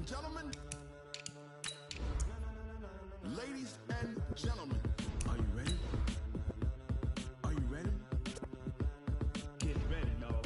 gentlemen, ladies and gentlemen, are you ready? Are you ready? Get ready, dog.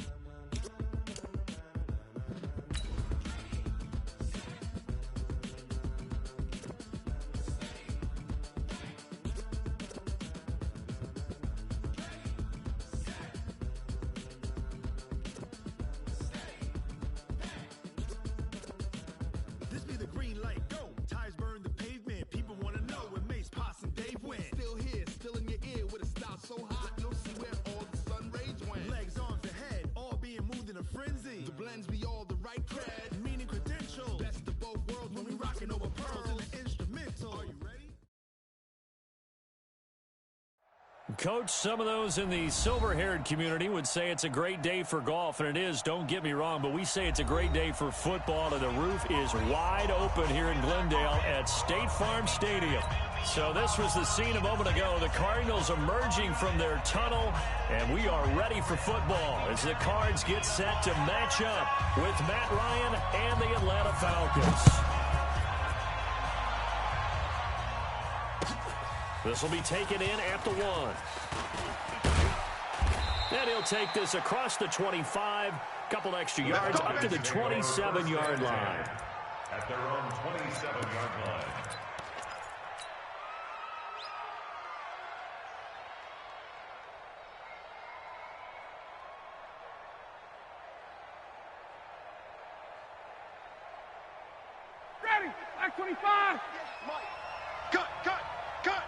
This be the green light, go. Tires burn the pavement. People want to know where Mace, Poss, and Dave went. Still here, still in your ear with a style so hot, you'll see where all the sun rays went. Legs, arms, and head, all being moved in a frenzy. The blends be all the right cred, meaning credential. Best of both worlds when we rockin' over pearls in the instrumental. Are you ready? Coach, some of those in the silver-haired community would say it's a great day for golf, and it is, don't get me wrong, but we say it's a great day for football, and the roof is wide open here in Glendale at State Farm Stadium. So this was the scene a moment ago, the Cardinals emerging from their tunnel, and we are ready for football as the Cards get set to match up with Matt Ryan and the Atlanta Falcons. This will be taken in at the 1. And he'll take this across the 25, couple extra yards up to the 27-yard line. At their own 27-yard line. Ready, back 25. Cut, cut, cut.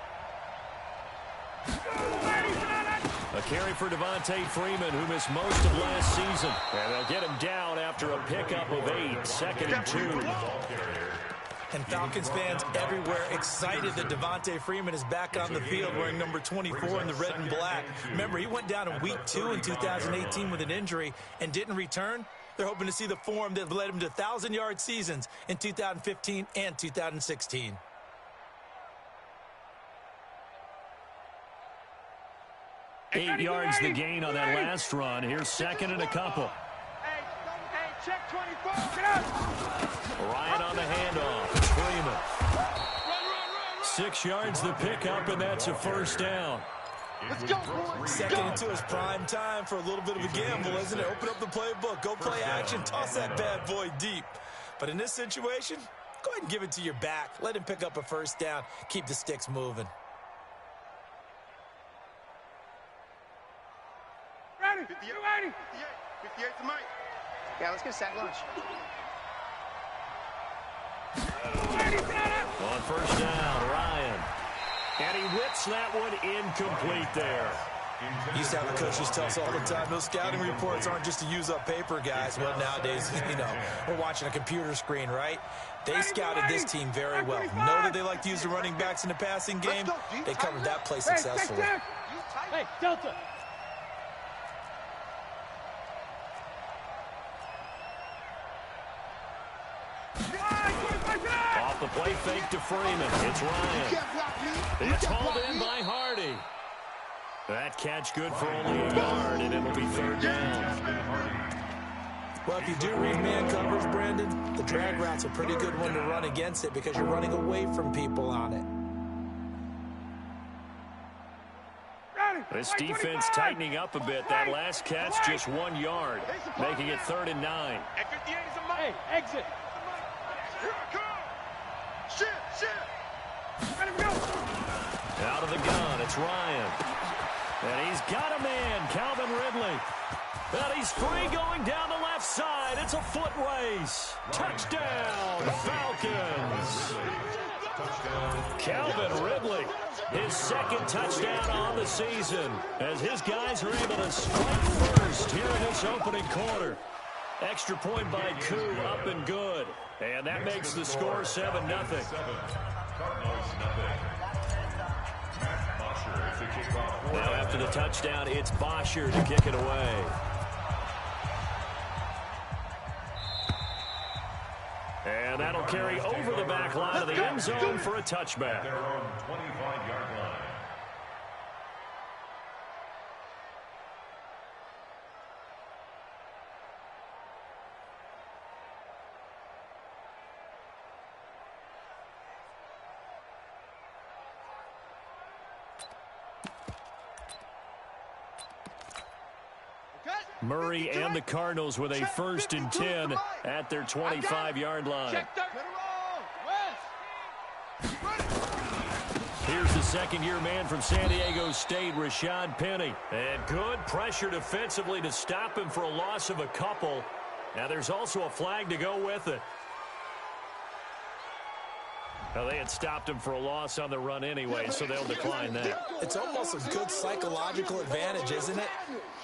A carry for Devontae Freeman, who missed most of last season. And they'll get him down after a pickup of 8, 2nd and 2. And Falcons fans everywhere excited that Devontae Freeman is back on the field wearing number 24 in the red and black. Remember, he went down in week 2 in 2018 with an injury and didn't return. They're hoping to see the form that led him to 1,000-yard seasons in 2015 and 2016. 8 yards the gain on that last run. Here's 2nd and a couple. Hey, check 24. Get out. Ryan on the handoff. It's Freeman. 6 yards the pickup, and that's a first down. Let's go, boys. 2nd and 2 is prime time for a little bit of a gamble, isn't it? Open up the playbook. Go play action. Toss that bad boy deep. But in this situation, go ahead and give it to your back. Let him pick up a first down. Keep the sticks moving. Ready. 58, 58 to Mike. Yeah, let's get sack lunch. On first down, Ryan. And he whips that one incomplete there. Used to have the coaches tell us all the time, those scouting reports aren't just to use up paper, guys. Well, nowadays, we're watching a computer screen, right? They scouted this team very well. Know that they like to use the running backs in the passing game. They covered that play successfully. Hey, Delta. Off the play fake to Freeman. It's Ryan. It's hauled in by Hardy. That catch good for only a yard, and it'll be 3rd down. Well, if you do read man coverage, Brandon, the drag route's a pretty good one to run against it because you're running away from people on it. This defense tightening up a bit. That last catch, just 1 yard, making it 3rd and 9. Hey, exit. Out of the gun, it's Ryan. And he's got a man, Calvin Ridley. And he's free going down the left side. It's a foot race. Touchdown, Falcons. Calvin Ridley, his 2nd touchdown on the season, as his guys are able to strike first here in this opening quarter. Extra point by Koo, up and good. And that makes the score 7-0. Now after the touchdown, it's Bosher to kick it away. And that'll carry over the back line of the end zone for a touchback. Their own 25-yard line. Murray and the Cardinals with a 1st and 10 at their 25-yard line. Here's the second-year man from San Diego State, Rashad Penny. And good pressure defensively to stop him for a loss of a couple. Now there's also a flag to go with it. Now, they had stopped him for a loss on the run anyway, so they'll decline that. It's almost a good psychological advantage, isn't it?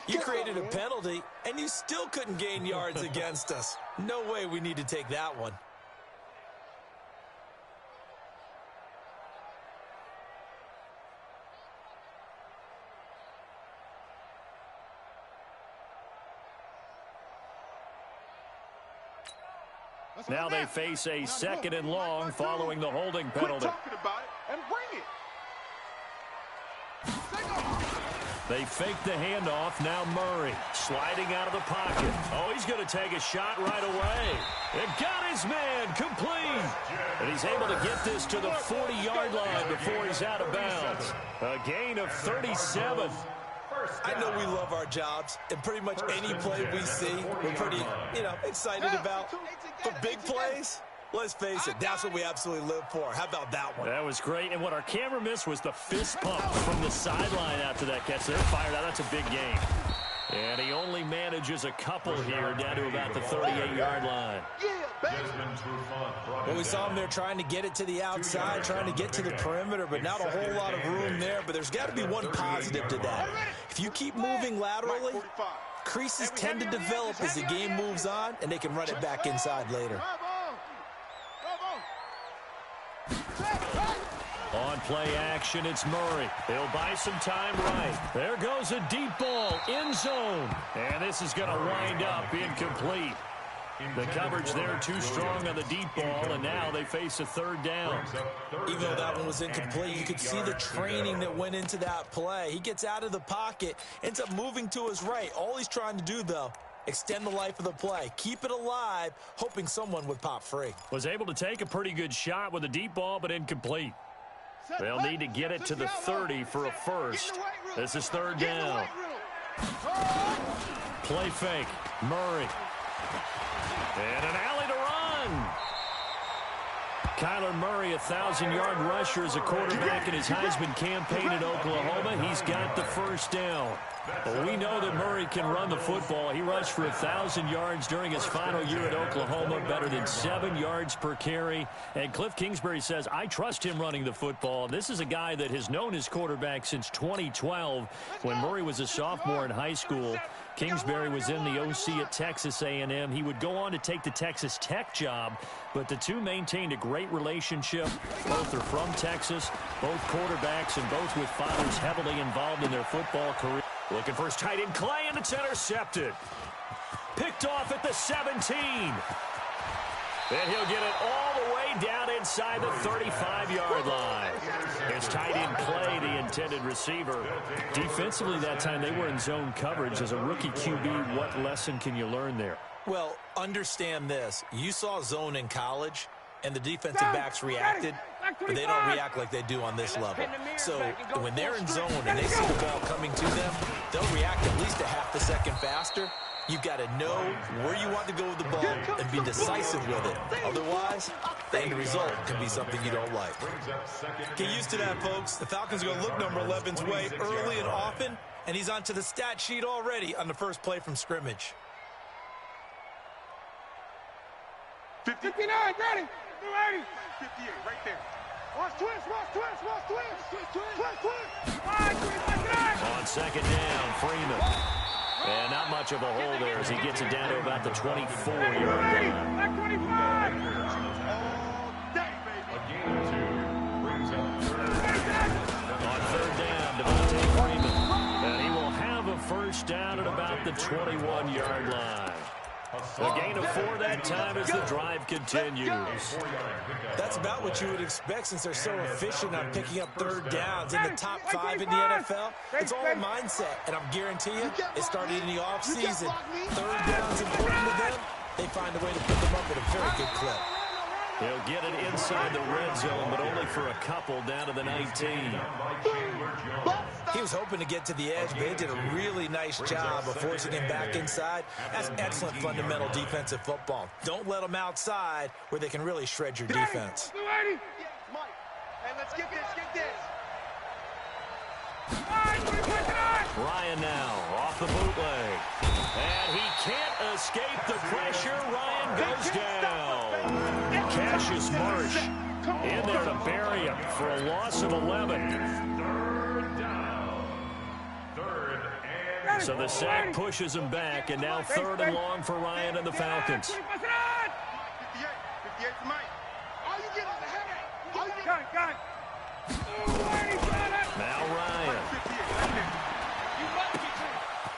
You created a penalty, and you still couldn't gain yards against us. No way we need to take that one. Now they face a 2nd and long following the holding penalty. They fake the handoff. Now Murray sliding out of the pocket. Oh, he's going to take a shot right away. It got his man complete. And he's able to get this to the 40-yard line before he's out of bounds. A gain of 37. I know we love our jobs, and pretty much any play we see, we're pretty, excited about. But big plays, let's face it, that's what we absolutely live for. How about that one? That was great, and what our camera missed was the fist pump from the sideline after that catch. They're fired out. That's a big game. And he only manages a couple here down to about the 38-yard line. Well, we saw him there trying to get it to the outside, trying to get to the perimeter, but not a whole lot of room there. But there's got to be one positive to that. If you keep moving laterally, creases tend to develop as the game moves on, and they can run it back inside later. On play action, it's Murray. He'll buy some time right. There goes a deep ball, end zone. And this is going to wind up incomplete. The coverage there too strong on the deep ball, and now they face a 3rd down. Even though that one was incomplete, you could see the training that went into that play. He gets out of the pocket, ends up moving to his right. All he's trying to do, though, extend the life of the play. Keep it alive, hoping someone would pop free. Was able to take a pretty good shot with a deep ball, but incomplete. They'll need to get it to the 30 for a first. This is 3rd down. Play fake. Murray. And an alley to run. Kyler Murray, 1,000-yard rusher as a quarterback in his Heisman campaign at Oklahoma. He's got the 1st down. Well, we know that Murray can run the football. He rushed for 1,000 yards during his final year at Oklahoma, better than 7 yards per carry. And Cliff Kingsbury says, I trust him running the football. This is a guy that has known his quarterback since 2012 when Murray was a sophomore in high school. Kingsbury was in the OC at Texas A&M. He would go on to take the Texas Tech job, but the two maintained a great relationship. Both are from Texas, both quarterbacks, and both with fathers heavily involved in their football career. Looking for his tight end, Clay, and it's intercepted. Picked off at the 17. And he'll get it all the way down inside the 35-yard line. It's tight end Clay, the intended receiver. Defensively that time, they were in zone coverage. As a rookie QB, what lesson can you learn there? Well, understand this. You saw zone in college, and the defensive backs reacted, but they don't react like they do on this level. So when they're in zone and they see the ball coming to them, they'll react at least a half a second faster. You've got to know where you want to go with the ball and be decisive with it. Otherwise, the end result can be something you don't like. Get used to that, folks. The Falcons are going to look number 11's way early and often, and he's onto the stat sheet already on the first play from scrimmage. 59, ready. 80. 58, right there. Watch twist. On 2nd down, Freeman. And not much of a hole there as he gets it down to about the 24-yard line. Back 25. On 3rd down, Devontae Freeman. And he will have a 1st down at about the 21-yard line. A gain of 4 that time as the drive continues. That's about what you would expect since they're so efficient on picking up 3rd downs. In the top 5 in the NFL, it's all a mindset. And I'm guarantee you, it started in the offseason. 3rd downs important to them. They find a way to put them up at a very good clip. He'll get it inside the red zone, but only for a couple, down to the 19. He was hoping to get to the edge, but they did a really nice job of forcing him back inside. That's excellent fundamental defensive football. Don't let them outside where they can really shred your defense. Hey, let's get this, Ryan now off the bootleg. And he can't escape the pressure. Ryan goes down. Cassius Marsh in there to bury him for a loss of 11. So the sack pushes him back, and now 3rd and long for Ryan and the Falcons. 58 to Mike. All you get is a headache. Got it. Now Ryan.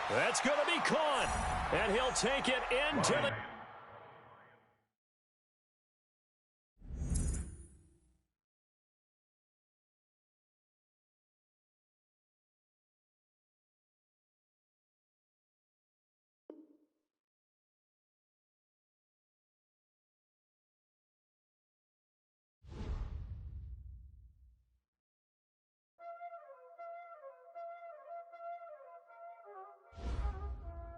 That's going to be caught, and he'll take it into the...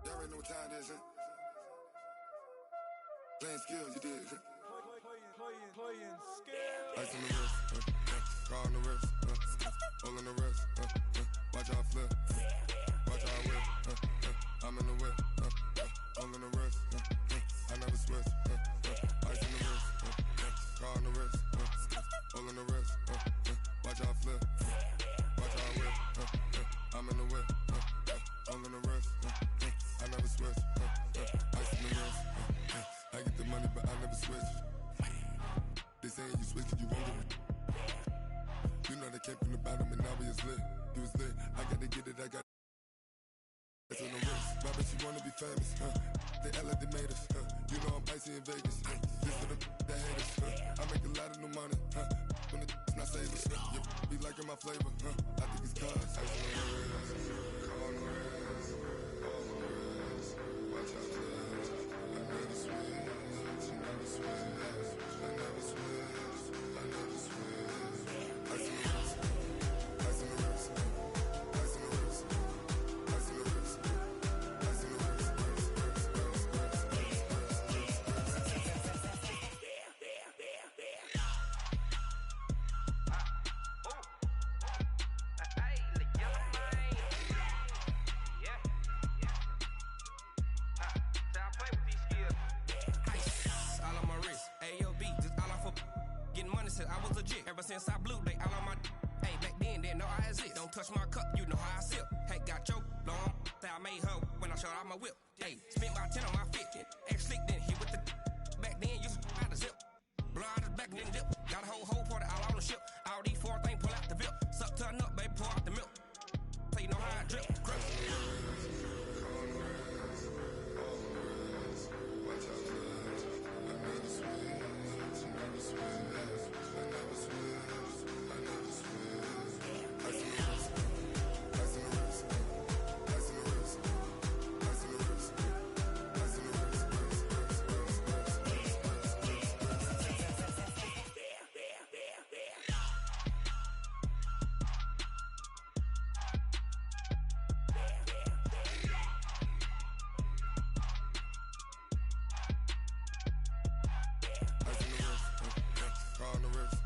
Y'all already know what time it is, huh? Playing skills, you did. Playing skills. Ice on the wrist, car on the wrist, hole in the wrist, watch out flip, watch out whip, I'm in the whip, hole in the wrist, I never switch, ice on the wrist, car on the wrist, hole in the wrist, watch out flip, watch out whip, I'm in the whip, hole in the wrist, I never switch, ice in the wrist, I get the money but I never switch. They saying you switch 'cause you won't get it. You know they came from the bottom and now we is lit. You was lit, I gotta get it, I got it on the wrist. My bitch, you wanna be famous, They L they made us, You know I'm icy in Vegas, This for the haters, I make a lot of new money, When the not savers, Be liking my flavor, I think it's cause ice on the wrist, on the wrist, watch out for this. I never switch, I never switch, I never switch, I never switch. Ice in the wrist, ice in the wrist, ice in the wrist, ice in the wrist, ice in the wrist, all on my wrist, AOB, just all off of getting money since I was legit. Ever since I blew, they all on my hey, back then, didn't know I exist. Don't touch my cup, you know how I sip. Hey, got your long that I made her when I showed out my whip. Hey, spent about 10 on my fit. Ex-slick, then hit with the back then, used to out the zip. Blow out his back and then dip. Got a whole party all on the ship. All these 4 things pull out the VIP. Suck, turn up, baby, pour out the milk. So you know how I drip. Crush. watch out for this. I never switch, I never switch, I never switch, I never switch. Ice in the wrist, ice in the wrist, ice in the wrist, ice in the wrist, ice in the wrist, car on the wrist,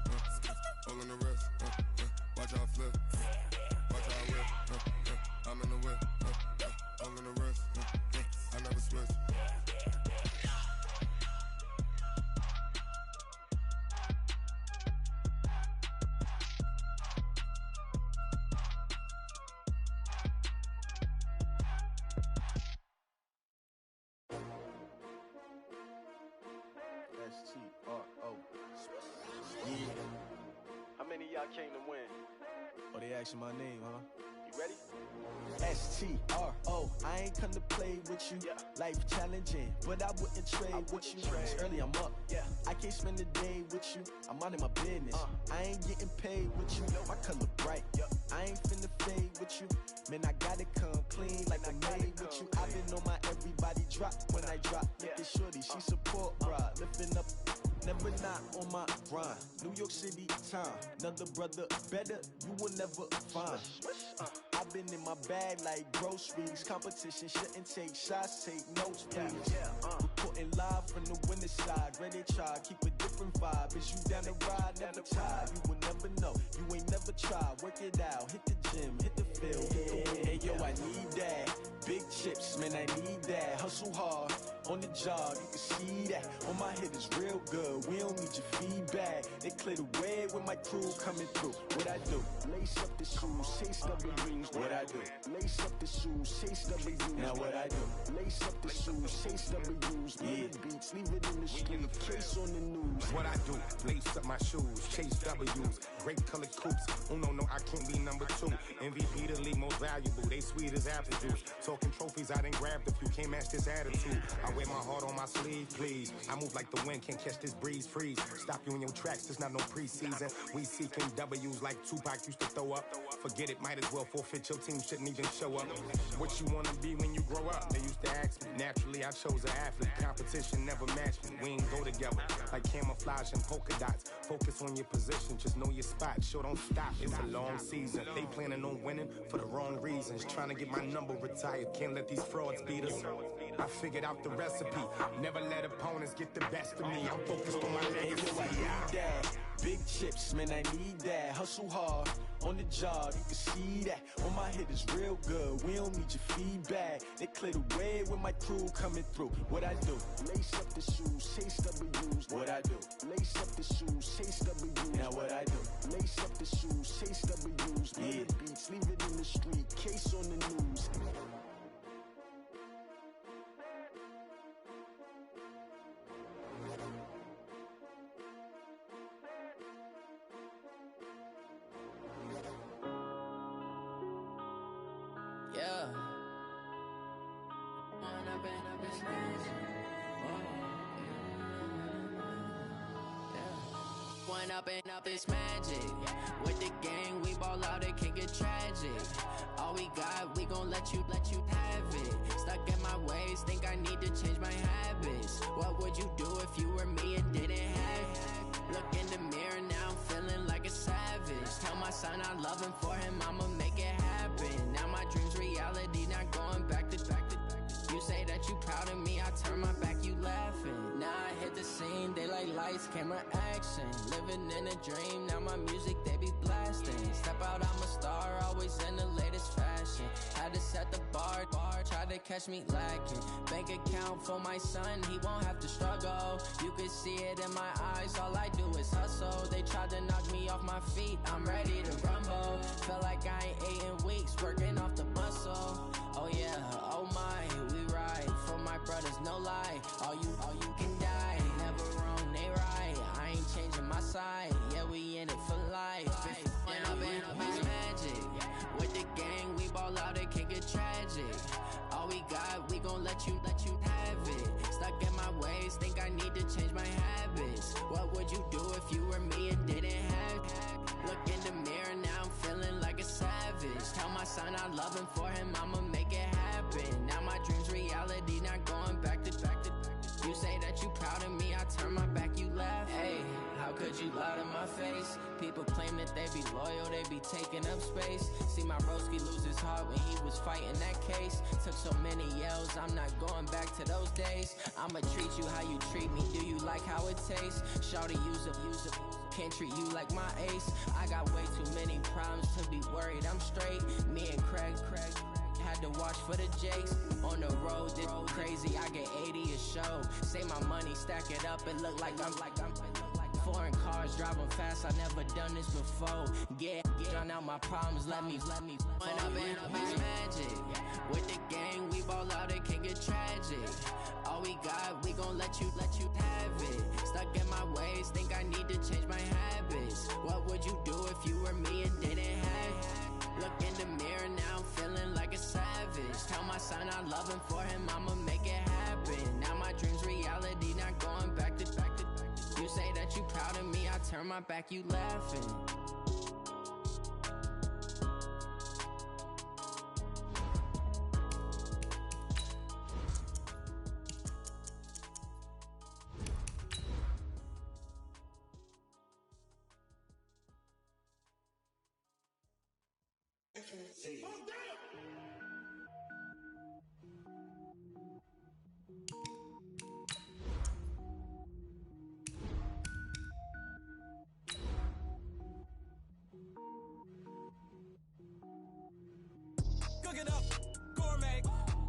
hole in the wrist, watch out flip, watch out whip, I'm in the whip, hole in the wrist, I never switch. S-T-R-O. How many of y'all came to win? Oh, they asking my name, huh? You ready? S-T-R-O. I ain't come to play with you. Life challenging, but I wouldn't trade with you. It's early, I'm up. I can't spend the day with you. I'm out of my business. I ain't getting paid with you. My color bright. I ain't finna fade with you. Man, I gotta come clean like I made with you. I been on my everybody drop when I drop. Look at shorty, she support, bruh. Lifting up never not on my grind. New York City time, another brother better, you will never find. I've been in my bag like groceries. Competition shouldn't take shots, take notes, please. Reporting live from the winter side. Ready to try, keep a different vibe. Is you down the ride, never tired. You will never know, you ain't never tried. Work it out, hit the gym, hit the field, hit the wind. Hey yo, I need that. Big chips, man, I need that. Hustle hard, on the job, you can see that. On my head is real good, we don't need your feedback. They clear the way with my crew coming through. What I do? Lace up the shoes, chase W's. What I do? Lace up the shoes, chase W's. Now what I do? Lace up the shoes, chase W's. Yeah, beats, leave it in the street, case on the news. What I do? Lace up my shoes, chase W's. Great colored coops. Oh no, I can't be number 2. MVP the league most valuable. They sweet as apple juice. Talking trophies, I done grabbed a few. Can't match this attitude. I wear my heart on my sleeve, please. I move like the wind, can't catch this breeze. Freeze. Stop you in your tracks. There's not no preseason. We seeking W's like Tupac used to throw up. Forget it, might as well forfeit. Your team shouldn't even show up. What you wanna be when you grow up? They used to ask me. Naturally, I chose an athlete. Competition never matched me. We ain't go together like camouflage and polka dots. Focus on your position, just know your spot. Sure, don't stop. It's a long season. They planning on winning for the wrong reasons. Trying to get my number retired. Can't let these frauds beat us. I figured out the recipe. Never let opponents get the best of me. I'm focused on my legacy. I need that. Big chips, man, I need that. Hustle hard, on the job, you can see that. On my head is real good, we don't need your feedback. They clear the way with my crew coming through. What I do? Lace up the shoes, chase W's. What I do? Lace up the shoes, chase W's. Now what I do? Lace up the shoes, chase W's. Yeah, beats, leave it in the street, case on the news. Yeah. One up and up is magic. With the gang, we ball out, it can get tragic. All we got, we gon' let you have it. Stuck in my ways, think I need to change my habits. What would you do if you were me and didn't have it? Look in the mirror, now I'm feeling like a savage. Tell my son I love him, for him I'ma make it happen. Now my dream's reality, not going back to. You say that you proud of me, I turn my back, you laughing. Now I hit the scene, they like lights, camera, action. Living in a dream, now my music, they be blasting. Step out, I'm a star, always in the latest fashion. Had to set the bar, try to catch me lacking. Bank account for my son, he won't have to struggle. You can see it in my eyes, all I do is hustle. They tried to knock me off my feet, I'm ready to rumble. Feel like I ain't ate in weeks, working off the muscle. Oh yeah, oh my, we ride for my brothers, no lie. All you can die, never wrong, they right. I ain't changing my side, yeah, we in it for life. And I've been magic. With the gang, we ball out, it can get tragic. All we got, we gon' let you have it. Stuck in my ways, think I need to change my habits. What would you do if you were me and didn't have it? Look in the mirror, now I'm feeling like a savage. Tell my son I love him, for him I'ma make it happen. Now my dream's reality, not going back to. You say that you proud of me, I turn my back, you laugh. Hey, how could you lie to my face? People claim that they be loyal, they be taking up space. See my broski lose his heart when he was fighting that case. Took so many yells, I'm not going back to those days. I'ma treat you how you treat me, do you like how it tastes? Shawty, use up, can't treat you like my ace. I got way too many problems to be worried, I'm straight. Me and Craig had to watch for the Jakes. On the road, this crazy, I get 80 a show. Say my money, stack it up, it look like I'm foreign cars, driving fast, I never done this before. Get drown out my problems, let me When up is magic. With the gang, we ball out, it can get tragic. All we got, we gon' let you have it. Stuck in my ways, think I need to change my habits. What would you do if you were me and didn't have it? Look in the mirror, now I'm feeling like a savage. Tell my son I love him, for him I'ma make it happen. Now my dream's reality, not going back to. You say that you proud of me, I turn my back, you laughing. Cook it up, gourmet.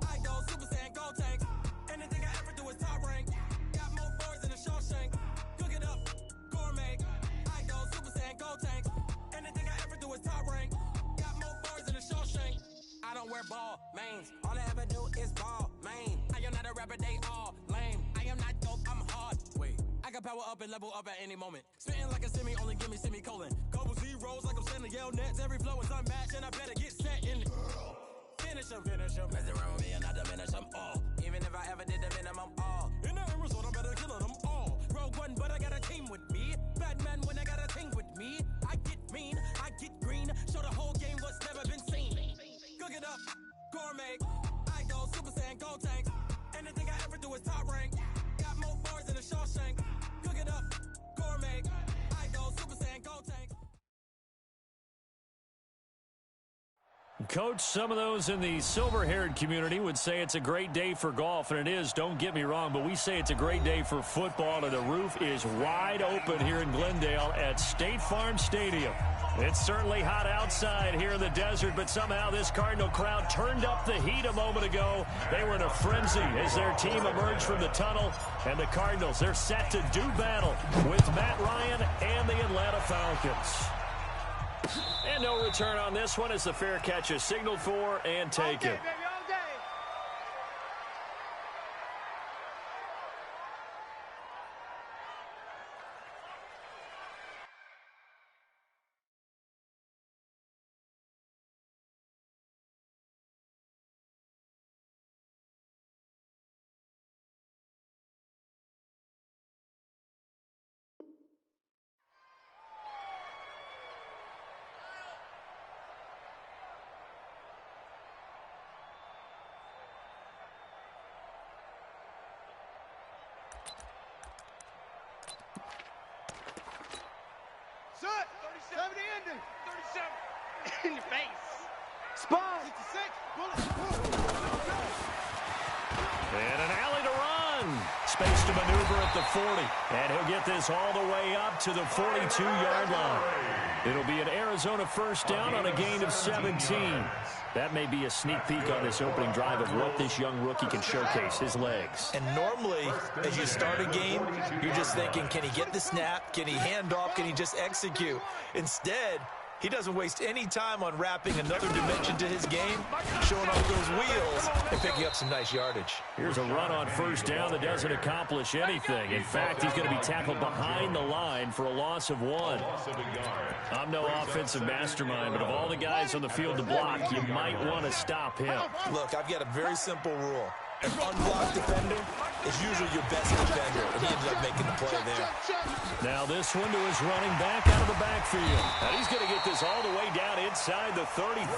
I go Super Saiyan, go tank. Anything I ever do is top rank. Got more boys than a Shawshank. Cook it up, gourmet. I go Super Saiyan, go tank. Anything I ever do is top rank. Got more boys than a Shawshank. I don't wear ball mains. All I ever do is ball main. I am not a rapper, they all lame. I am not dope, I'm hard. Wait, I can power up and level up at any moment. Spitting like a semi, only give me semicolon. Couple zeros like I'm sending yell nets. Every flow is unmatched, and I better get set in. Finish them. Mess around with me and I diminish them all. Even if I ever did the minimum, all. In the end result, I'm better killing them all. Rogue One, but I got a team with me. Batman when I got a team with me. I get mean, I get green. Show the whole game what's never been seen. Cook it up, gourmet. I go Super Saiyan, go tank. Anything I ever do is top rank. Got more bars than a Shawshank. Cook it up, gourmet. I go Super Saiyan, go tank. Coach, some of those in the silver-haired community would say it's a great day for golf, and it is, don't get me wrong, but we say it's a great day for football, and the roof is wide open here in Glendale at State Farm Stadium. It's certainly hot outside here in the desert, but somehow this Cardinal crowd turned up the heat a moment ago. They were in a frenzy as their team emerged from the tunnel, and the Cardinals, they're set to do battle with Matt Ryan and the Atlanta Falcons. And no return on this one as the fair catch is signaled for and taken. Baby, all day. Set. 37. 70 ending. 37. In your face. Spawn. 66. Bullet. And an alley to run. Space to maneuver at the 40. And he'll get this all the way up to the 42-yard line. It'll be an Arizona first down on a gain of 17. That may be a sneak peek on this opening drive of what this young rookie can showcase, his legs. And normally, as you start a game, you're just thinking, can he get the snap? Can he hand off? Can he just execute? Instead, he doesn't waste any time on wrapping another dimension to his game, showing off those wheels and picking up some nice yardage. Here's a run on first down that doesn't accomplish anything. In fact, he's going to be tackled behind the line for a loss of 1. I'm no offensive mastermind, but of all the guys on the field to block, you might want to stop him. Look, I've got a very simple rule. An unblocked defender is usually your best defender, and he ended up making the play there. Now this one to his running back out of the backfield. And he's going to get this all the way down inside the 35.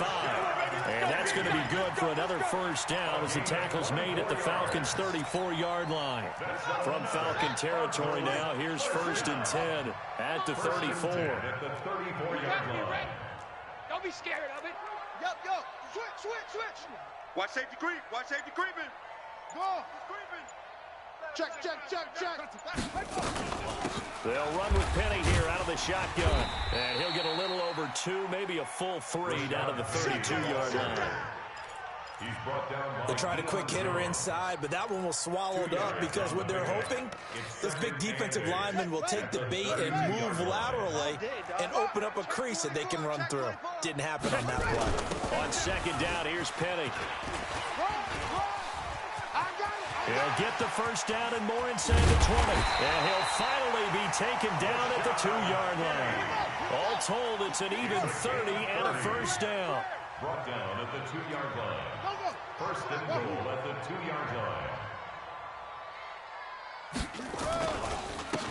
And that's going to be good for another first down as the tackle's made at the Falcons' 34-yard line. From Falcon territory now, here's 1st and 10 at the 34. Don't be scared of it. Yup. Switch. Watch safety creep. Watch safety creeping. Go. Creeping. Check. They'll run with Penny here out of the shotgun. And he'll get a little over 2, maybe a full 3 down to the 32-yard line. They tried a quick hitter inside, but that one was swallowed up because what they're hoping, this big defensive lineman will take the bait and move laterally and open up a crease that they can run through. Didn't happen on that play. On second down, here's Penny. He'll get the first down and more inside the 20. And he'll finally be taken down at the 2-yard line. All told, it's an even 30 and a first down. Brought down at the 2-yard line. First and goal at the 2-yard line.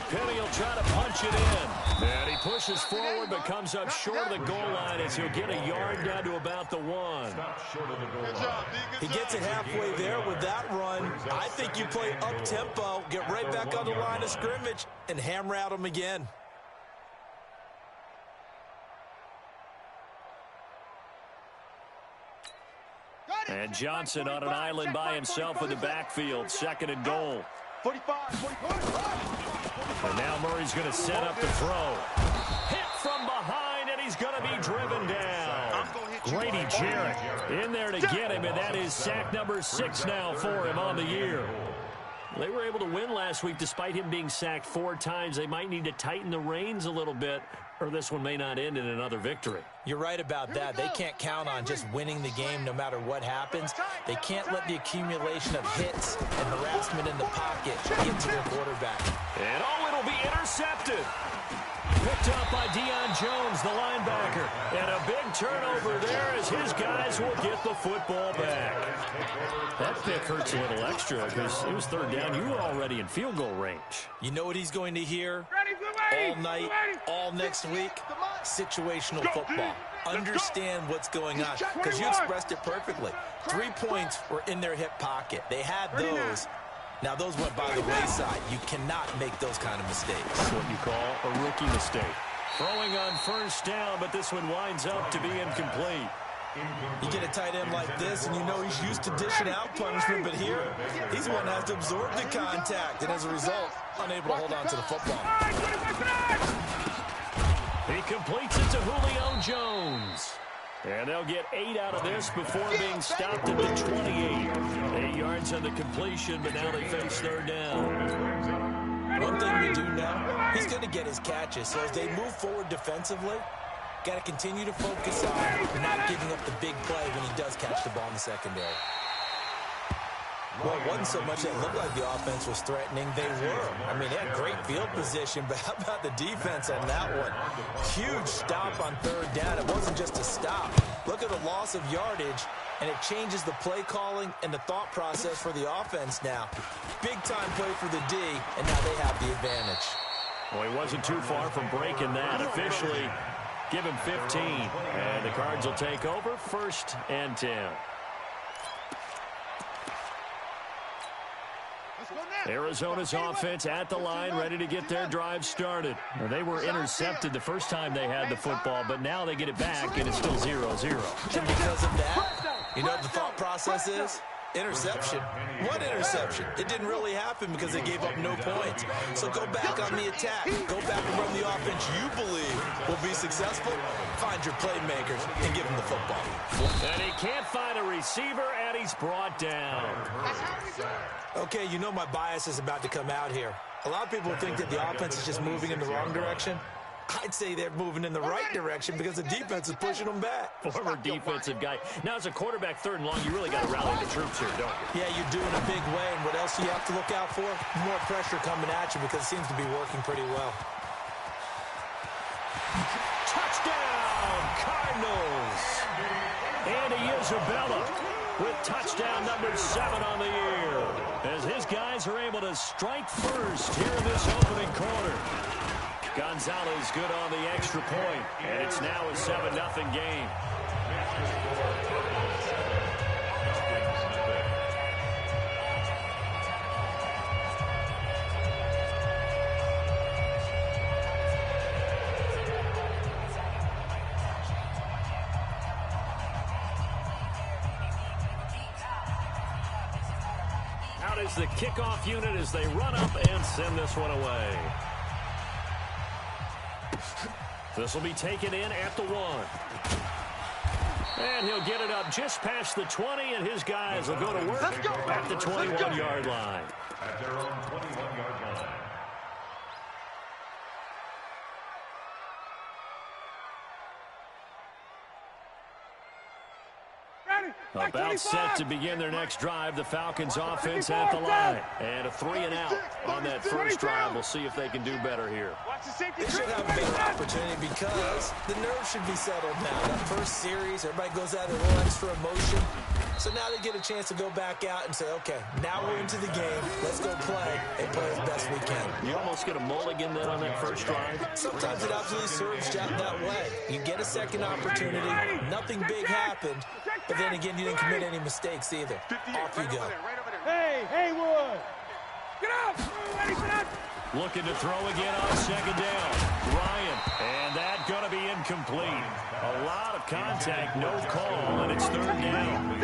Penny will try to punch it in. And he pushes forward but comes up short of the goal line as he'll get a yard down to about the 1. Stop short of the goal line. He gets it halfway there with that run. I think you play up-tempo, get right back on the line of scrimmage, and hammer out him again. And Johnson on an island by himself in the backfield. 2nd and goal. 45. And now Murray's going to set up the throw. Hit from behind, and he's going to be driven down. Grady Jarrett in there to get him, and that is sack number 6 now for him on the year. They were able to win last week despite him being sacked 4 times. They might need to tighten the reins a little bit, or this one may not end in another victory. You're right about that. They can't count on just winning the game no matter what happens. They can't let the accumulation of hits and harassment in the pocket get to their quarterback. And it'll be intercepted. Picked up by Deion Jones, the linebacker. And a big turnover there as his guys will get the football back. That pick hurts a little extra because it was 3rd down. You were already in field goal range. You know what he's going to hear all night, all next week? Situational football. Understand what's going on because you expressed it perfectly. 3 points were in their hip pocket. They had those. Now, those went by the wayside. You cannot make those kind of mistakes. That's what you call a rookie mistake. Throwing on 1st down, but this one winds up to be incomplete. You get a tight end like this, and you know he's used to dishing out punishment, but here, he's the one that has to absorb the contact, and as a result, unable to hold on to the football. He completes it to Julio Jones. And they'll get 8 out of this before being stopped at the 28. 8 yards on the completion, but now they face 3rd down. One thing we do know, he's going to get his catches. So as they move forward defensively, got to continue to focus on not giving up the big play when he does catch the ball in the secondary. Well, it wasn't so much that it looked like the offense was threatening. They were. I mean, they had great field position, but how about the defense on that one? Huge stop on 3rd down. It wasn't just a stop. Look at the loss of yardage, and it changes the play calling and the thought process for the offense now. Big-time play for the D, and now they have the advantage. Well, he wasn't too far from breaking that. Officially, give him 15. And the Cards will take over 1st and 10. Arizona's offense at the line, ready to get their drive started. Well, they were intercepted the first time they had the football, but now they get it back, and it's still 0-0. And because of that, you know what the thought process is? Interception. What interception? It didn't really happen because they gave up no points. So go back on the attack. Go back and run the offense you believe will be successful. Find your playmakers and give them the football. And he can't find a receiver, and he's brought down. Okay, you know my bias is about to come out here. A lot of people think that the offense is just moving in the wrong direction. I'd say they're moving in the right direction because the defense is pushing them back. Former defensive guy. Now, as a quarterback 3rd and long, you really got to rally the troops here, don't you? Yeah, you do in a big way. And what else do you have to look out for? More pressure coming at you because it seems to be working pretty well. Touchdown, Cardinals. Andy Isabella with touchdown number 7 on the year, as his guys are able to strike first here in this opening quarter. Gonzalez good on the extra point, and it's now a 7-0 game. Out is the kickoff unit as they run up and send this one away. This will be taken in at the 1. And he'll get it up just past the 20, and his guys will go to work at the 21-yard line. At their own 21-yard line. About set to begin their next drive. The Falcons offense at the line. And a 3-and-out on that first drive. We'll see if they can do better here. They should have a better opportunity because the nerves should be settled now. That first series, everybody goes out with a little extra emotion. So now they get a chance to go back out and say, okay, now we're into the game. Let's go play and play as best we can. You almost get a mulligan then on that first drive. Sometimes it absolutely serves out that way. You get a second opportunity. Nothing big happened. But then again, you didn't commit any mistakes either. Off you go. Hey, Haywood! Get up! Ready for that? Looking to throw again on 2nd down. Ryan, and that going to be incomplete. A lot of contact, no call, and it's 3rd down.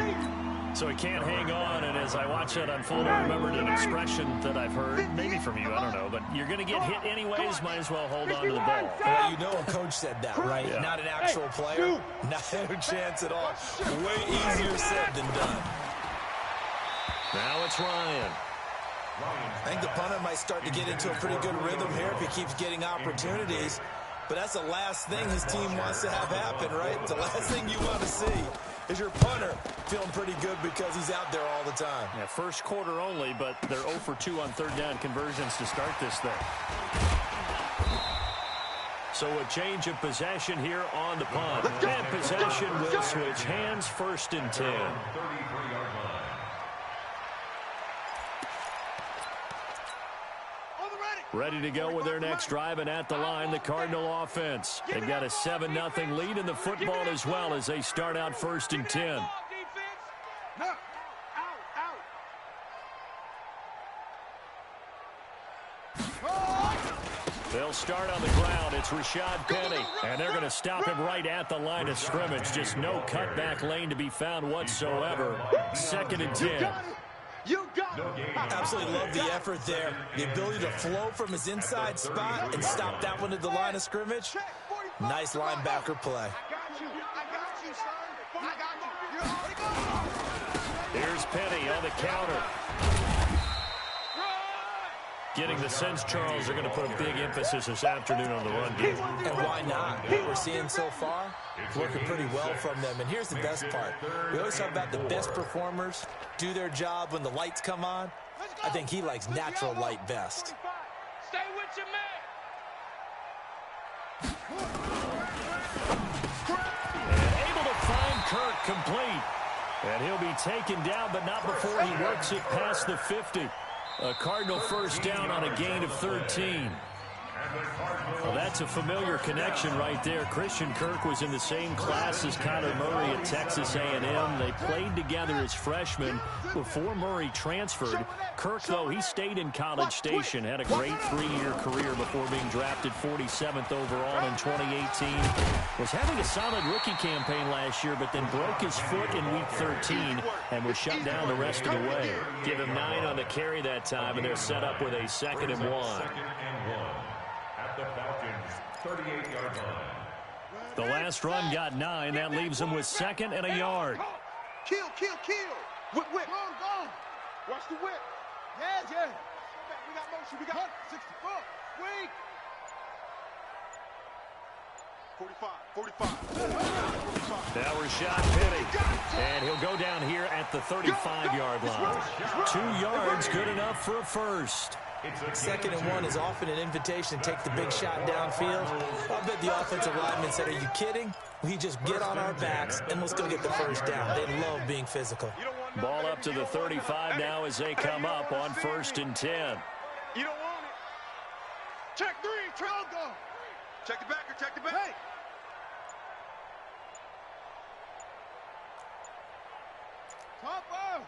So he can't hang on, and as I watch that unfold, I remembered an expression that I've heard, maybe from you, I don't know, but you're going to get hit anyways, might as well hold on to the ball. Well, you know a coach said that, right? Yeah. Not an actual player. Not a chance at all. Way easier said than done. Now it's Ryan. I think the punter might start to get into a pretty good rhythm here if he keeps getting opportunities. But that's the last thing his team wants to have happen, right? The last thing you want to see is your punter feeling pretty good because he's out there all the time. Yeah, first quarter only, but they're 0 for 2 on third down conversions to start this thing. So a change of possession here on the punt. And possession will switch hands, 1st and 10. Ready to go with their next drive, and at the line, the Cardinal offense. They've got a 7-0 lead in the football as well as they start out 1st and 10. They'll start on the ground. It's Rashad Penny, and they're going to stop him right at the line of scrimmage. Just no cutback lane to be found whatsoever. 2nd and 10. You got it. Absolutely love the effort there. The ability to flow from his inside spot and stop that one at the line of scrimmage. Nice linebacker play. Here's Penny on the counter. Getting the sense, Charles, they're going to put a big emphasis this afternoon on the run game. And why not? What we're seeing so far, working pretty well from them. And here's the best part. We always talk about the best performers do their job when the lights come on. I think he likes natural light best. Stay with your man. And able to find Kirk complete. And he'll be taken down, but not before he works it past the 50. A Cardinal first down on a gain of 13. Well, that's a familiar connection right there. Christian Kirk was in the same class as Kyler Murray at Texas A&M. They played together as freshmen before Murray transferred. Kirk, though, he stayed in College Station, had a great 3-year career before being drafted 47th overall in 2018. Was having a solid rookie campaign last year, but then broke his foot in Week 13 and was shut down the rest of the way. Give him 9 on the carry that time, and they're set up with a 2nd and 1. The Falcons, 38-yard line. The last run got 9. That leaves them with 2nd and a yard. Kill. Whip. Go. Watch the whip. Yeah. We got motion. We got 64. Weak. 45. Now Rashad Penny. And he'll go down here at the 35-yard line. 2 yards, good enough for a first. 2nd and 1 is often an invitation to take the big shot downfield. I bet the offensive lineman said, are you kidding? We just get on our backs and let's go get the first down. They love being physical. Ball up to the 35 now as they come up on 1st and 10. You don't want it. Check 3. Trail go. Check the back. Hey. Topper.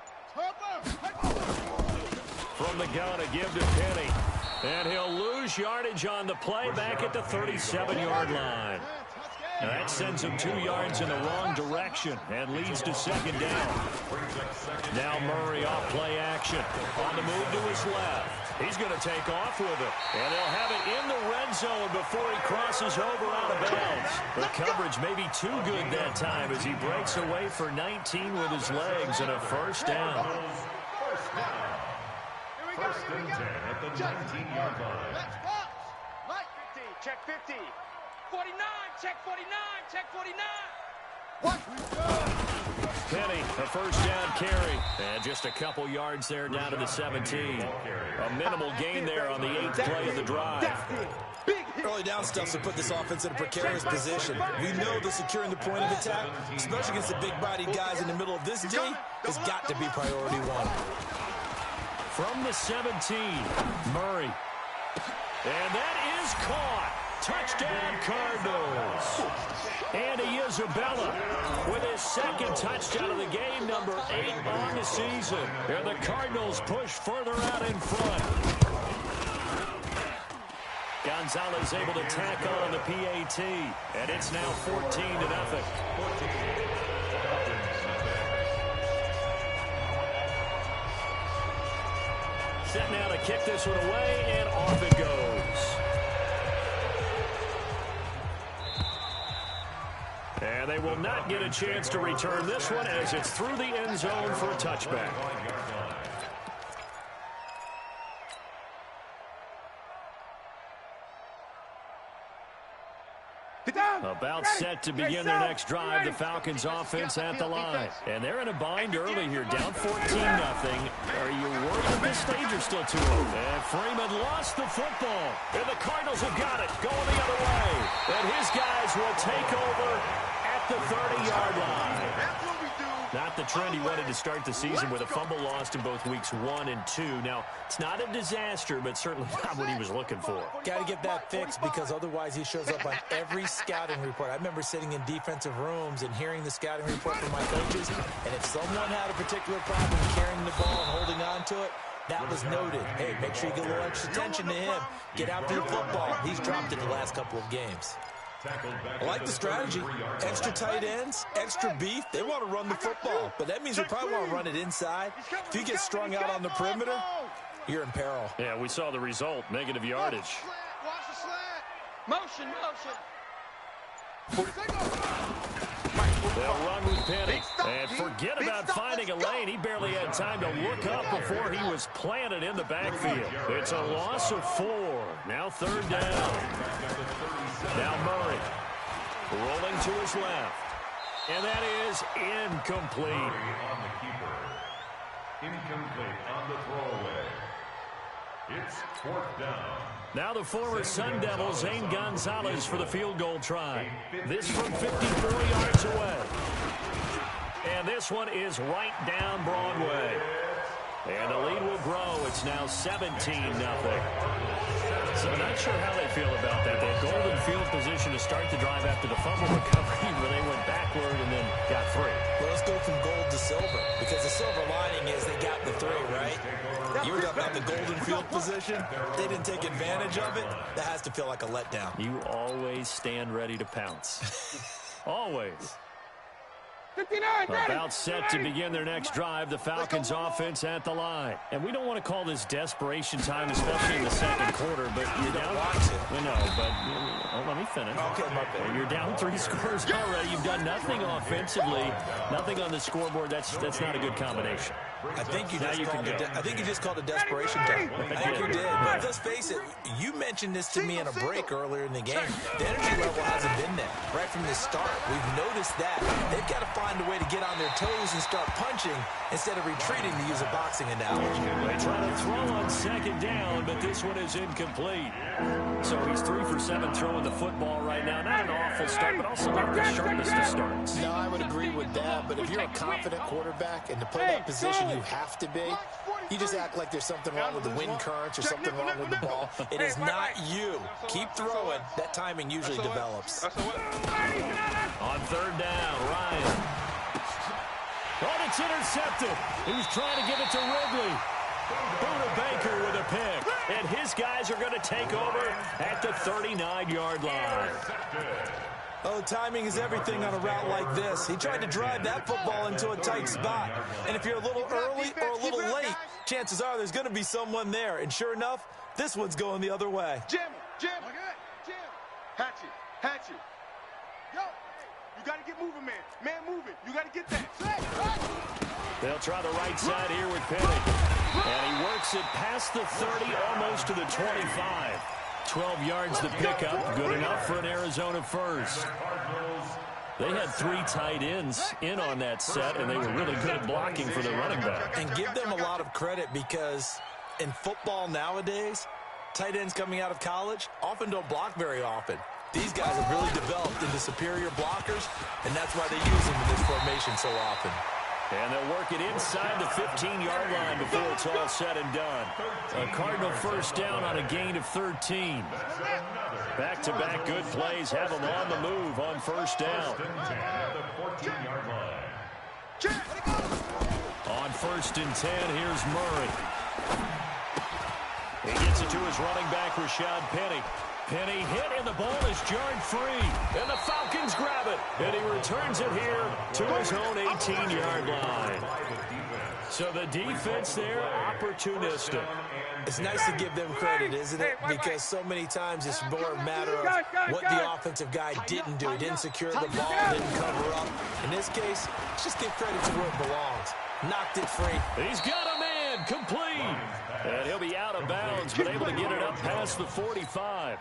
From the gun, a give to Penny. And he'll lose yardage on the play back at the 37-yard line. Now that sends him 2 yards in the wrong direction and leads to 2nd down. Now Murray off play action. On the move to his left. He's going to take off with it. And they'll have it in the red zone before he crosses over out of bounds. The coverage may be too good that time as he breaks away for 19 with his legs and a first down. First and 10 at the 19-yard line. Let's box. Light 50. Check 50. 49. Check 49. Check 49. What? Penny, a first down carry. And just a couple yards there down to the 17. A minimal gain there on the 8th play of the drive. Early down stuff to put this offense in a precarious position. We know that securing the point of attack, especially against the big-bodied guys in the middle of this D, has got to be priority 1. From the 17, Murray. And that is caught. Touchdown, Cardinals. Andy Isabella with his 2nd touchdown of the game, number 8 on the season. And the Cardinals push further out in front. Gonzalez able to tack on the PAT. And it's now 14-0. set now to kick this one away, and off it goes. And they will not get a chance to return this one as it's through the end zone for a touchback. About set to begin their next drive, the Falcons offense at the line. And they're in a bind early here, down 14-0. Are you worried at this stage or still too early? And Freeman lost the football. And the Cardinals have got it, going the other way. And his guys will take over at the 30-yard line. Not the trend he wanted to start the season with a fumble lost in both weeks 1 and 2. Now, it's not a disaster, but certainly not what he was looking for. Got to get that fixed because otherwise he shows up on every scouting report. I remember sitting in defensive rooms and hearing the scouting report from my coaches, and if someone had a particular problem carrying the ball and holding on to it, that was noted. Hey, make sure you get a little extra attention to him. Get after the football. He's dropped it the last couple of games. I like the strategy. Extra tight ends, extra beef. They want to run the football, but that means they probably want to run it inside. If you get strung out on the perimeter, you're in peril. Yeah, we saw the result. Negative yardage. Watch the slant. Motion. They'll run with Penny. And forget about finding a lane. He barely had time to look up before he was planted in the backfield. It's a loss of 4. Now 3rd down. Now Murray rolling to his left. And that is incomplete. On the keeper. Incomplete on the throwaway. It's 4th down. Now the former Sun Devil, Zane Gonzalez, for the field goal try. This from 54 yards away. And this one is right down Broadway. And the lead will grow. It's now 17-0. So I'm not sure how they feel about that. They had golden field position to start the drive after the fumble recovery, where they went backward and then got 3. Well, let's go from gold to silver, because the silver lining is they got the 3, right? You were talking about the golden field position. They didn't take advantage of it. That has to feel like a letdown. You always stand ready to pounce. Always. 59, about set to begin their next drive, the Falcons offense at the line. And we don't want to call this desperation time, especially in the second quarter, but you're down. Let me finish. Okay, my bad. You're down 3 scores already. You've done nothing offensively, nothing on the scoreboard. That's not a good combination. I think you just called it desperation time. I think you did. But let's face it, you mentioned this to me in a break earlier in the game. The energy level hasn't been there right from the start. We've noticed that. They've got to find a way to get on their toes and start punching instead of retreating, to use a boxing analogy. They try to throw on 2nd down, but this one is incomplete. So he's 3 for 7 throwing the football right now. Not an awful start, but also not the sharpest of starts. No, I would agree with that. But if you're a confident quarterback and to play that position you have to be, you just act like there's something wrong with the wind currents or something wrong with the ball. It is not you. Keep throwing. That timing usually develops. On 3rd down, Ryan. Oh, it's intercepted. He was trying to give it to Ridley. Buda Baker with a pick. And his guys are going to take over at the 39-yard line. Oh, timing is everything on a route like this. He tried to drive that football into a tight spot. And if you're a little early or a little late, chances are there's going to be someone there. And sure enough, this one's going the other way. Jim. Hatchet. Yo, you got to get moving, man. Man moving. You got to get that. They'll try the right side here with Penny. And he works it past the 30, almost to the 25. 12 yards to pick up. Good enough for an Arizona first. They had 3 tight ends in on that set, and they were really good at blocking for the running back. And give them a lot of credit, because in football nowadays, tight ends coming out of college often don't block very often. These guys have really developed into superior blockers, and that's why they use them in this formation so often. And they'll work it inside the 15-yard line before it's all said and done. A Cardinal first down on a gain of 13. Back-to-back good plays have them on the move on 1st down. On 1st and 10, here's Murray. He gets it to his running back, Rashad Penny. Penny hit, and the ball is jarred free. And the Falcons grab it. And he returns it here to his own 18-yard line. So the defense there, opportunistic. It's nice to give them credit, isn't it? Because so many times it's more a matter of what the offensive guy didn't do. He didn't secure the ball, didn't cover up. In this case, let's just give credit to where it belongs. Knocked it free. He's got a man, complete. And he'll be out of bounds, but able to get it up past the 45.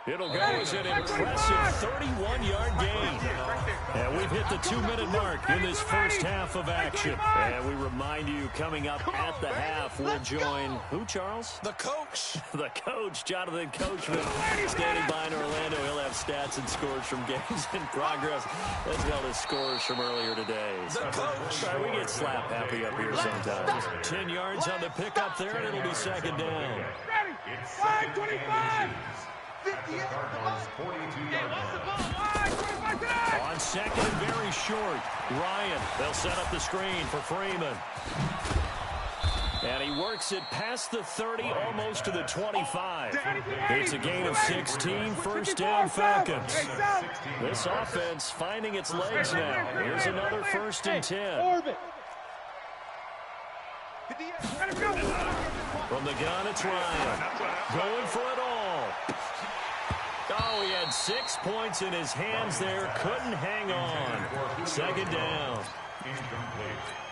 It'll go as an impressive 31-yard gain. And we've hit the 2-minute mark in this first half of action. And we remind you, coming up at the half, we'll join who, Charles? The coach. The coach, Jonathan Coachman, standing by in Orlando. He'll have stats and scores from games in progress, as well as scores from earlier today. The coach. Right, we get slap happy up here sometimes. 10 yards on the pickup there, and it'll be second down. Ready. 5:25. 58. On second and very short, Ryan. They'll set up the screen for Freeman. And he works it past the 30, almost to the 25. It's a gain of 16, first down Falcons. This offense finding its legs now. Here's another 1st and 10. From the gun, it's Ryan. Going for it all. Oh, he had 6 points in his hands there. Couldn't hang on. Second down.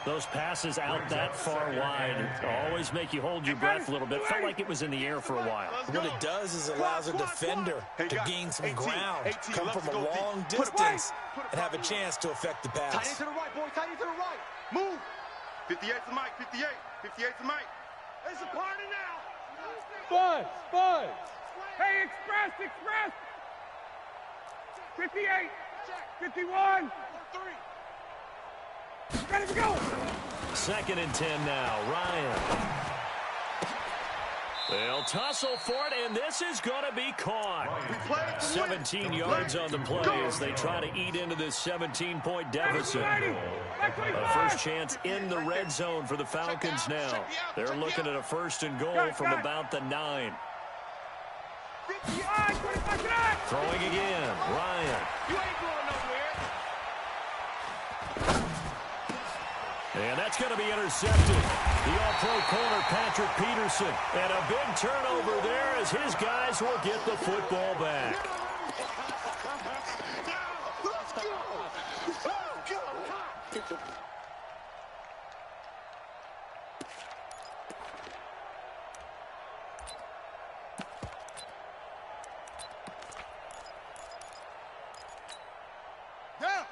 Those passes out that far wide always make you hold your breath a little bit. Felt like it was in the air for a while. What it does is allows a defender to gain some ground, come from a long distance, and have a chance to affect the pass. Tight into the right, boy. Tight into the right. Move. 58's the mic. 58. 58's the mic. It's a party now. Bud. Hey, express. 58. 51. 3. Ready to go. 2nd and 10 now. Ryan. They'll tussle for it, and this is going to be caught. 17 yards on the play as they try to eat into this 17-point deficit. A first chance in the red zone for the Falcons now. They're looking at a 1st and goal from about the 9. Throwing again. Ryan. You ain't going nowhere. And that's going to be intercepted. The all-pro corner, Patrick Peterson. And a big turnover there as his guys will get the football back. Let's go.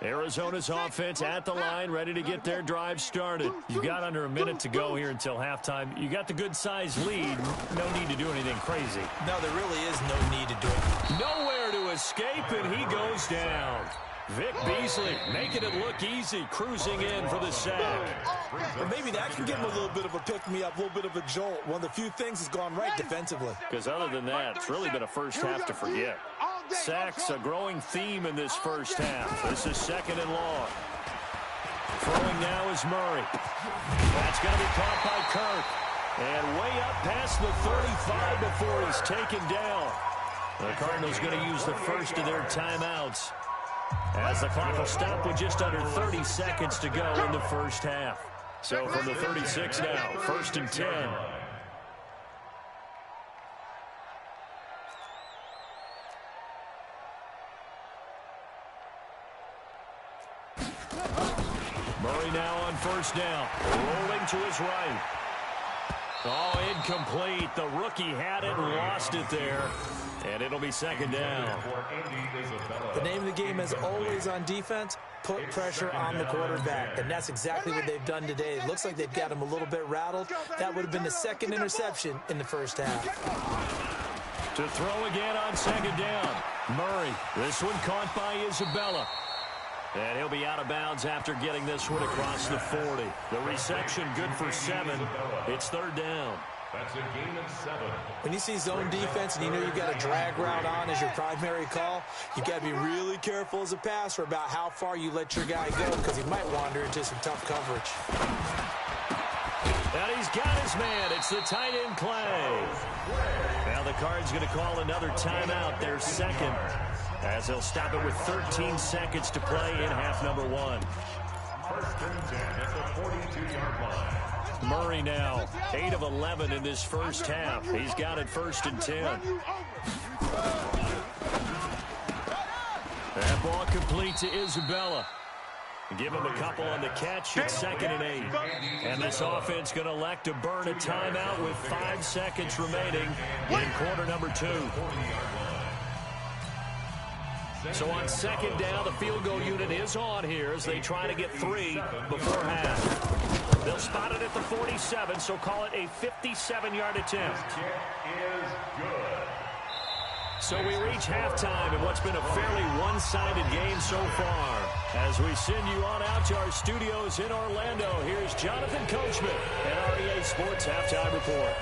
Arizona's offense at the line, ready to get their drive started. You've got under a minute to go here until halftime. You got the good-sized lead. No need to do anything crazy. No, there really is no need to do it. Nowhere to escape, and he goes down. Vic Beasley making it look easy, cruising in for the sack. But maybe that can give him a little bit of a pick-me-up, a little bit of a jolt. One of the few things has gone right defensively. Because other than that, it's really been a first half to forget. Sacks, a growing theme in this first half. This is 2nd and long. Throwing now is Murray. That's going to be caught by Kirk. And way up past the 35 before he's taken down. The Cardinals going to use the first of their timeouts, as the clock will stop with just under 30 seconds to go in the first half. So from the 36 now, 1st and 10. Murray now on 1st down, rolling to his right. Oh, incomplete. The rookie had it and lost it there. And it'll be 2nd down. The name of the game is always on defense, put pressure on the quarterback. And that's exactly what they've done today. It looks like they've got him a little bit rattled. That would have been the 2nd interception in the first half. To throw again on 2nd down. Murray. This one caught by Isabella. And he'll be out of bounds after getting this one across the 40. The reception good for 7. It's 3rd down. That's a gain of 7. When you see zone defense and you know you've got a drag route on as your primary call, you've got to be really careful as a passer about how far you let your guy go, because he might wander into some tough coverage. And he's got his man. It's the tight end Clay. Now the Cards going to call another timeout, their 2nd, as they'll stop it with 13 seconds to play in half number 1. 1st and 10 at the 42-yard line. Murray now, 8 of 11 in this first half. He's got it 1st and 10. That ball complete to Isabella. Give him a couple on the catch. It's 2nd and 8. And this offense going to elect to burn a timeout with 5 seconds remaining in quarter number 2. So on 2nd down, the field goal unit is on here as they try to get 3 before half. They'll spot it at the 47, so call it a 57-yard attempt. So we reach halftime in what's been a fairly one-sided game so far. As we send you on out to our studios in Orlando, here's Jonathan Coachman at REA Sports Halftime Report.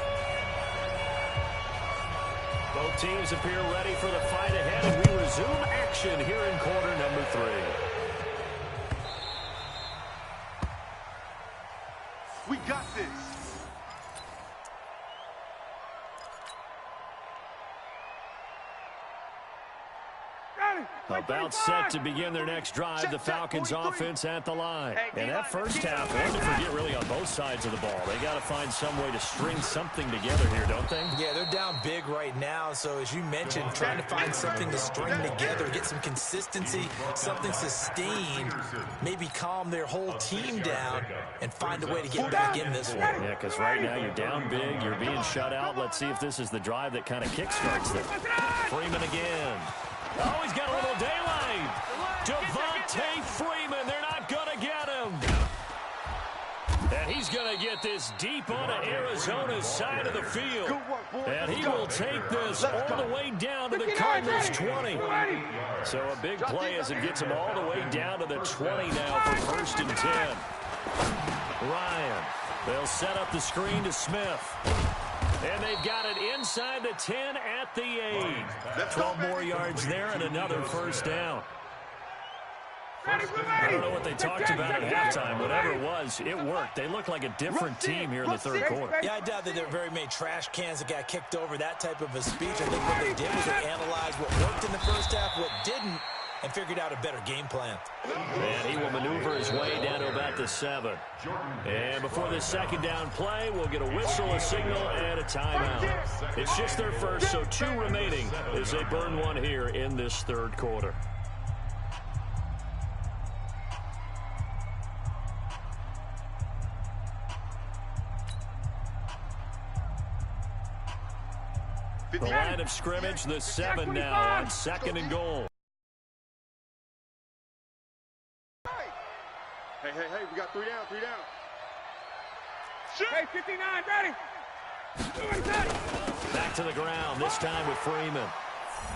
Both teams appear ready for the fight ahead, and we resume action here in quarter number 3. We got this. About set to begin their next drive, the Falcons offense at the line. And that first half, one to forget really on both sides of the ball. They got to find some way to string something together here, don't they? Yeah, they're down big right now. So as you mentioned, trying to find something to string together, get some consistency, something sustained, maybe calm their whole team down and find a way to get back in this one. Yeah, because right now you're down big, you're being shut out. Let's see if this is the drive that kind of kickstarts them. Freeman again. Oh, he's got a little daylight. Devontae Freeman, they're not going to get him. And he's going to get this deep onto Arizona's side of the field. And he will take this all the way down to the Cardinals' 20. So a big play as it gets him all the way down to the 20 now for 1st and 10. Ryan, they'll set up the screen to Smith. And they've got it inside the 10 at the 8. 12 more yards there and another 1st down. I don't know what they talked about at halftime. Whatever it was, it worked. They look like a different team here in the 3rd quarter. Yeah, I doubt that there are very many trash cans that got kicked over, that type of a speech. I think what they did was they analyzed what worked in the first half, what didn't, and figured out a better game plan. And he will maneuver his way down to about the 7. And before this 2nd down play, we'll get a whistle, a signal, and a timeout. It's just their first, so 2 remaining as they burn one here in this 3rd quarter. The line of scrimmage, the 7 now on 2nd and goal. Hey, we got 3 down, 3 down. Hey, 59, ready. Back to the ground, this time with Freeman.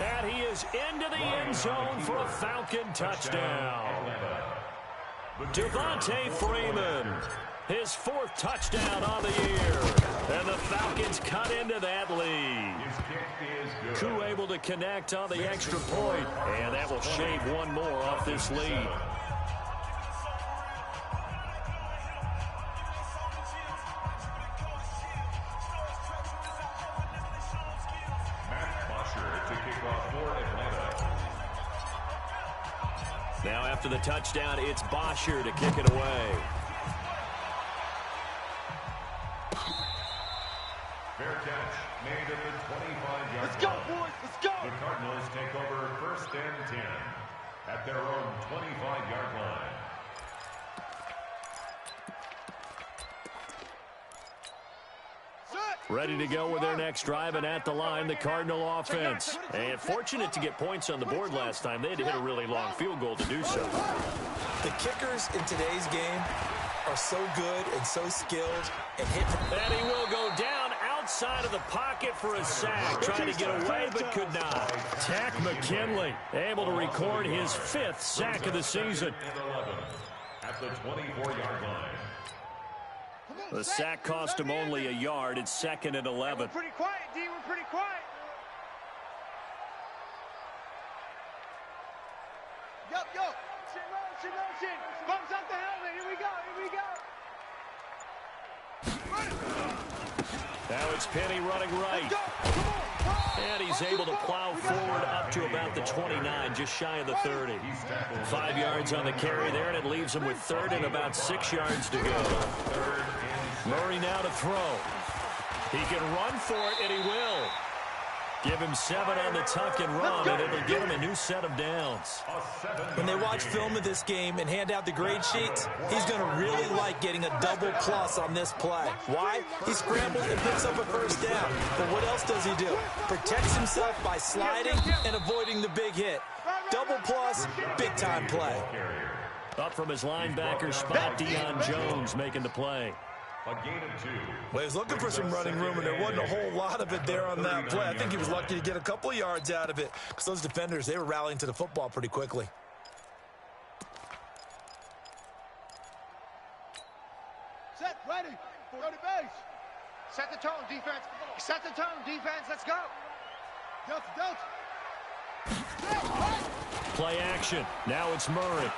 And he is into the end zone for a Falcon touchdown. Devontae Freeman, his 4th touchdown on the year. And the Falcons cut into that lead. Koo able to connect on the extra point, and that will shave one more off this lead. Now after the touchdown, it's Bosher to kick it away. Fair catch made at the 25-yard line. Let's go, boys. Let's go. The Cardinals take over 1st and 10 at their own 25-yard line. Ready to go with their next drive, and at the line, the Cardinal offense. And fortunate to get points on the board last time. They had to hit a really long field goal to do so. The kickers in today's game are so good and so skilled and hit. And he will go down outside of the pocket for a sack. Trying to get away, but could not. Tack McKinley able to record his 5th sack of the season. At the 24-yard line. The sack cost him only a yard. It's 2nd and 11. We're pretty quiet, D. We're pretty quiet. Yup. Motion. Bumps up the helmet. Here we go. Now it's Penny running right. And he's able to plow forward up to about the 29, just shy of the 30. 5 yards on the carry there, and it leaves him with 3rd and about 6 yards to go. Murray now to throw. He can run for it, and he will. Give him 7 on the tuck and run, and it'll give him a new set of downs. When they watch film of this game and hand out the grade sheets, he's going to really like getting a double plus on this play. Why? He scrambles and picks up a first down. But what else does he do? Protects himself by sliding and avoiding the big hit. Double plus, big-time play. Up from his linebacker spot, Deion Jones making the play. A gain of 2. Well, he was looking for some running room, and there wasn't a whole lot of it there on that play. I think he was lucky to get a couple of yards out of it because those defenders, they were rallying to the football pretty quickly. Set, ready, go to base. Set the tone, defense. Set the tone, defense. Let's go. Delta. Play action. Now it's Murray.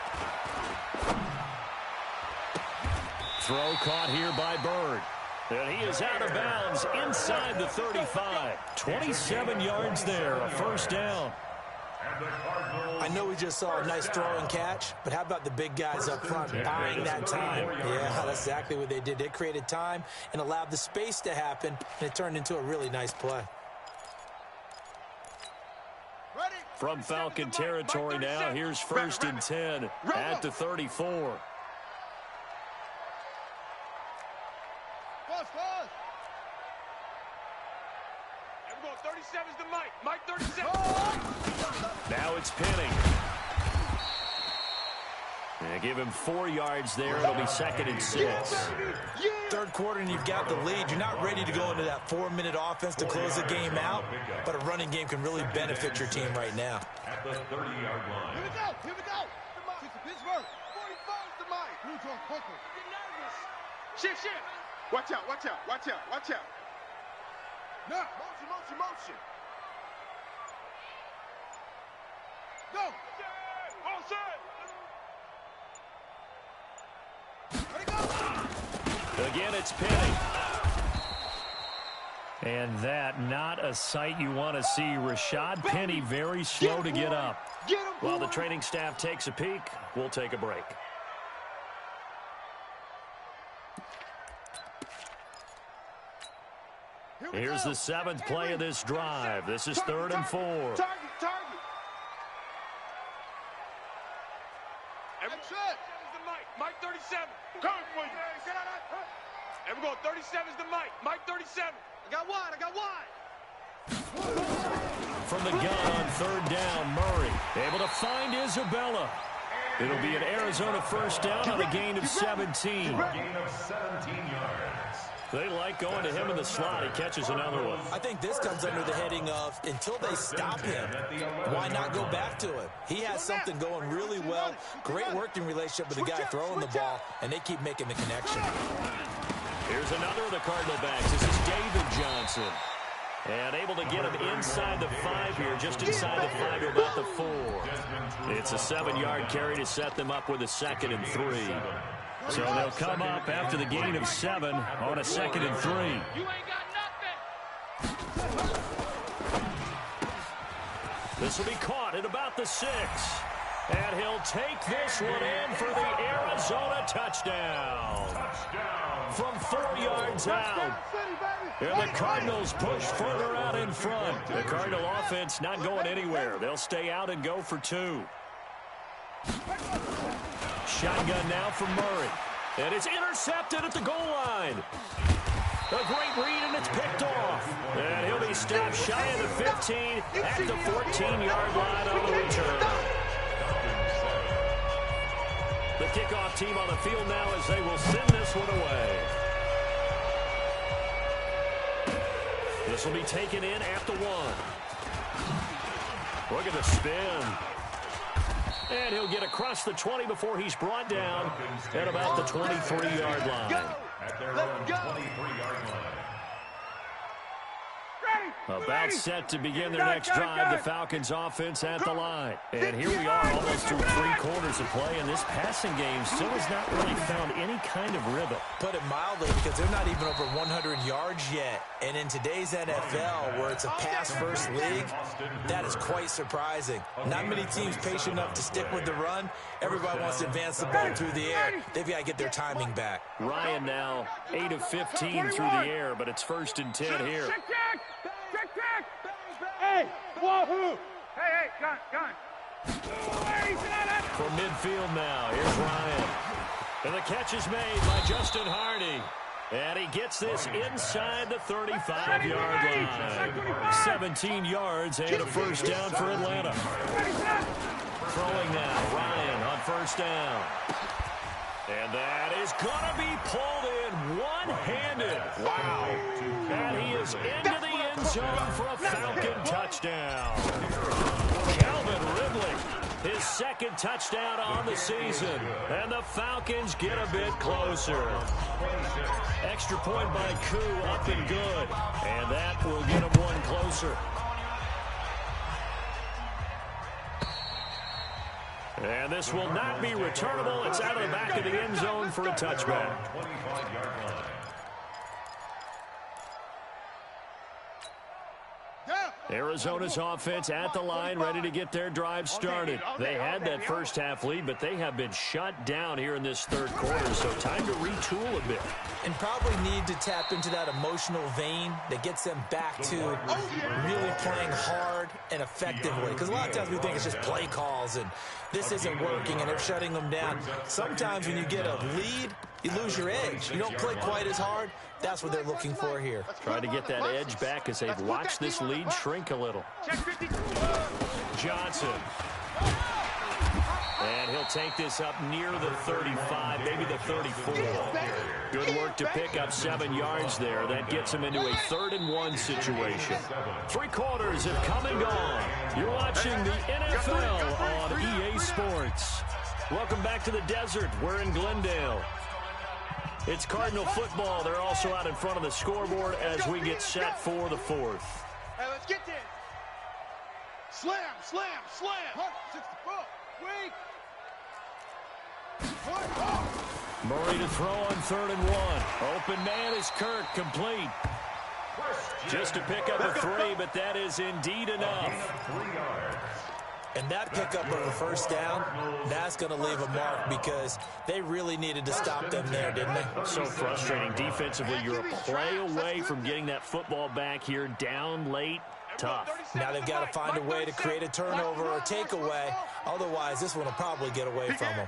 Throw caught here by Bird. And he is out of bounds inside the 35. 27 yards there, a first down. I know we just saw a nice throw and catch, but how about the big guys up front buying that time? Yeah, that's exactly what they did. They created time and allowed the space to happen, and it turned into a really nice play. From Falcon territory now, here's 1st and 10 at the 34. Everyone, 37's the Mike. Mike 37. Now it's Penning. And give him 4 yards there. It'll be 2nd and 6. Third quarter and you've got the lead. You're not ready to go into that 4-minute offense to close the game out, but a running game can really benefit your team right now. At the 30-yard line. Here we go. Pittsburgh. 45's the Mike. Who's on quickly? You're nervous. Shift. Watch out. No. Motion. Go. Again, it's Penning. And that, not a sight you want to see. Rashad Penny very slow to get up. While the training staff takes a peek, we'll take a break. Here's the 7th play of this drive. This is 3rd and 4. Target. Mike 37. Coming for you. Everyone, 37's the Mike. Mike 37. I got wide. From the gun on 3rd down, Murray able to find Isabella. It'll be an Arizona first down on a gain of 17. Gain of 17 yards. They like going to him in the slot. He catches another one. I think this comes under the heading of until they stop him, why not go back to him? He has something going really well, great working relationship with the guy throwing the ball, and they keep making the connection. Here's another of the Cardinal backs. This is David Johnson. And able to get him inside the 5 here, just inside the 5 to about the 4. It's a 7-yard carry to set them up with a 2nd and 3. So they'll come up after the gain of 7 on a 2nd and 3. You ain't got nothing. This will be caught at about the 6. And he'll take this one in for the Arizona touchdown. From 4 yards out. And the Cardinals push further out in front. The Cardinal offense not going anywhere. They'll stay out and go for 2. Shotgun now from Murray. And it's intercepted at the goal line. A great read, and it's picked off. And he'll be stopped shy of the 15 at the 14-yard line on the return. The kickoff team on the field now as they will send this one away. This will be taken in at the 1. Look at the spin. And he'll get across the 20 before he's brought down at about the 23-yard line. At their own 23-yard line. About set to begin their next drive, the Falcons offense at the line. And here we are almost through 3 quarters of play, and this passing game still has not really found any kind of rhythm. Put it mildly, because they're not even over 100 yards yet. And in today's NFL, where it's a pass-first league, that is quite surprising. Not many teams patient enough to stick with the run. Everybody wants to advance the ball through the air. They've got to get their timing back. Ryan now 8 of 15 through the air, but it's 1st and 10 here. Check. Hey, wahoo! Hey, gun. From midfield now, here's Ryan. And the catch is made by Justin Hardy. And he gets this inside the 35-yard line. 17 yards and a 1st down for Atlanta. Throwing now, Ryan on 1st down. And that is going to be pulled in one-handed. Wow. And he is into the end zone for a Falcon touchdown. Calvin Ridley, his 2nd touchdown on the season. And the Falcons get a bit closer. Extra point by Koo, up and good. And that will get him one closer. And this will not be returnable. It's out of the back of the end zone for a touchback. 25-yard line. Arizona's offense at the line, ready to get their drive started. They had that first half lead, but they have been shut down here in this 3rd quarter, so time to retool a bit. And probably need to tap into that emotional vein that gets them back to really playing hard and effectively. Because a lot of times we think it's just play calls and this isn't working and they're shutting them down. Sometimes when you get a lead, you lose your edge. You don't play quite as hard. That's what they're looking for here. Try to get that edge back as they've watched this lead shrink a little. Johnson. And he'll take this up near the 35, maybe the 34. Good work to pick up 7 yards there. That gets him into a 3rd and 1 situation. 3 quarters have come and gone. You're watching the NFL on EA Sports. Welcome back to the desert. We're in Glendale. It's Cardinal football. They're also out in front of the scoreboard as we get set for the 4th. Hey, let's get this. Slam. Wait. Murray to throw on 3rd and 1. Open man is Kirk, complete. Just to pick up a 3, but that is indeed enough. And that pickup of a 1st down, that's going to leave a mark because they really needed to stop them there, didn't they? So frustrating. Defensively, you're a play away from getting that football back here, down late. Tough. Now they've got to find a way to create a turnover or takeaway. Otherwise, this one will probably get away from them.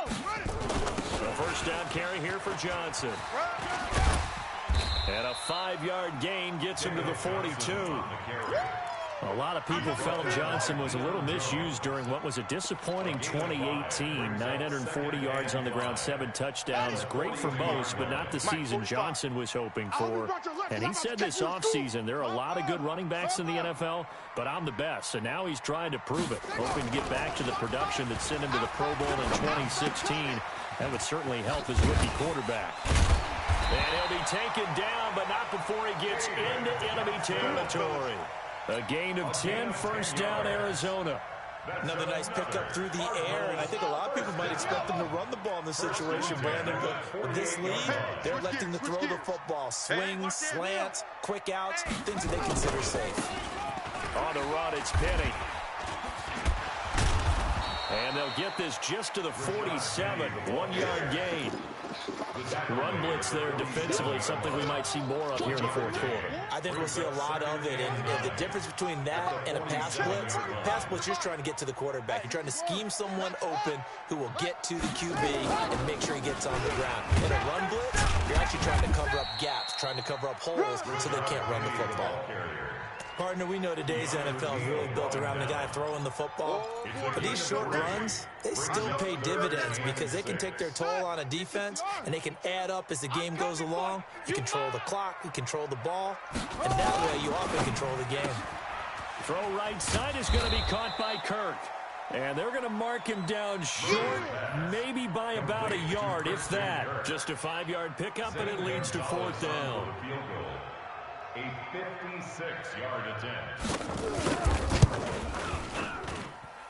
A 1st down carry here for Johnson. And a 5-yard gain gets him to the 42. A lot of people felt Johnson was a little misused during what was a disappointing 2018. 940 yards on the ground, 7 touchdowns. Great for most, but not the season Johnson was hoping for. And he said this offseason, there are a lot of good running backs in the NFL, but I'm the best. And now he's trying to prove it, hoping to get back to the production that sent him to the Pro Bowl in 2016. That would certainly help his rookie quarterback. And he'll be taken down, but not before he gets into enemy territory. A gain of 10, 1st down, Arizona. Another nice pickup through the air, and I think a lot of people might expect them to run the ball in this situation, Brandon, but with this lead, they're electing to throw the football. Swings, slants, quick outs, things that they consider safe. On the run, it's Penny. And they'll get this just to the 47, 1-yard gain. Run blitz there defensively, something we might see more of here in the 4th quarter. I think we'll see a lot of it, and the difference between that and a pass blitz, you're trying to get to the quarterback. You're trying to scheme someone open who will get to the QB and make sure he gets on the ground. In a run blitz, you're actually trying to cover up gaps, trying to cover up holes so they can't run the football. Partner, we know today's NFL is really built around the guy throwing the football. But these short runs, they still pay dividends because they can take their toll on a defense and they can add up as the game goes along. You control the clock, you control the ball, and that way you often control the game. Throw right side is going to be caught by Kirk. And they're going to mark him down short, maybe by about a yard, if that. Just a 5-yard pickup, and it leads to 4th down. A 56-yard attempt.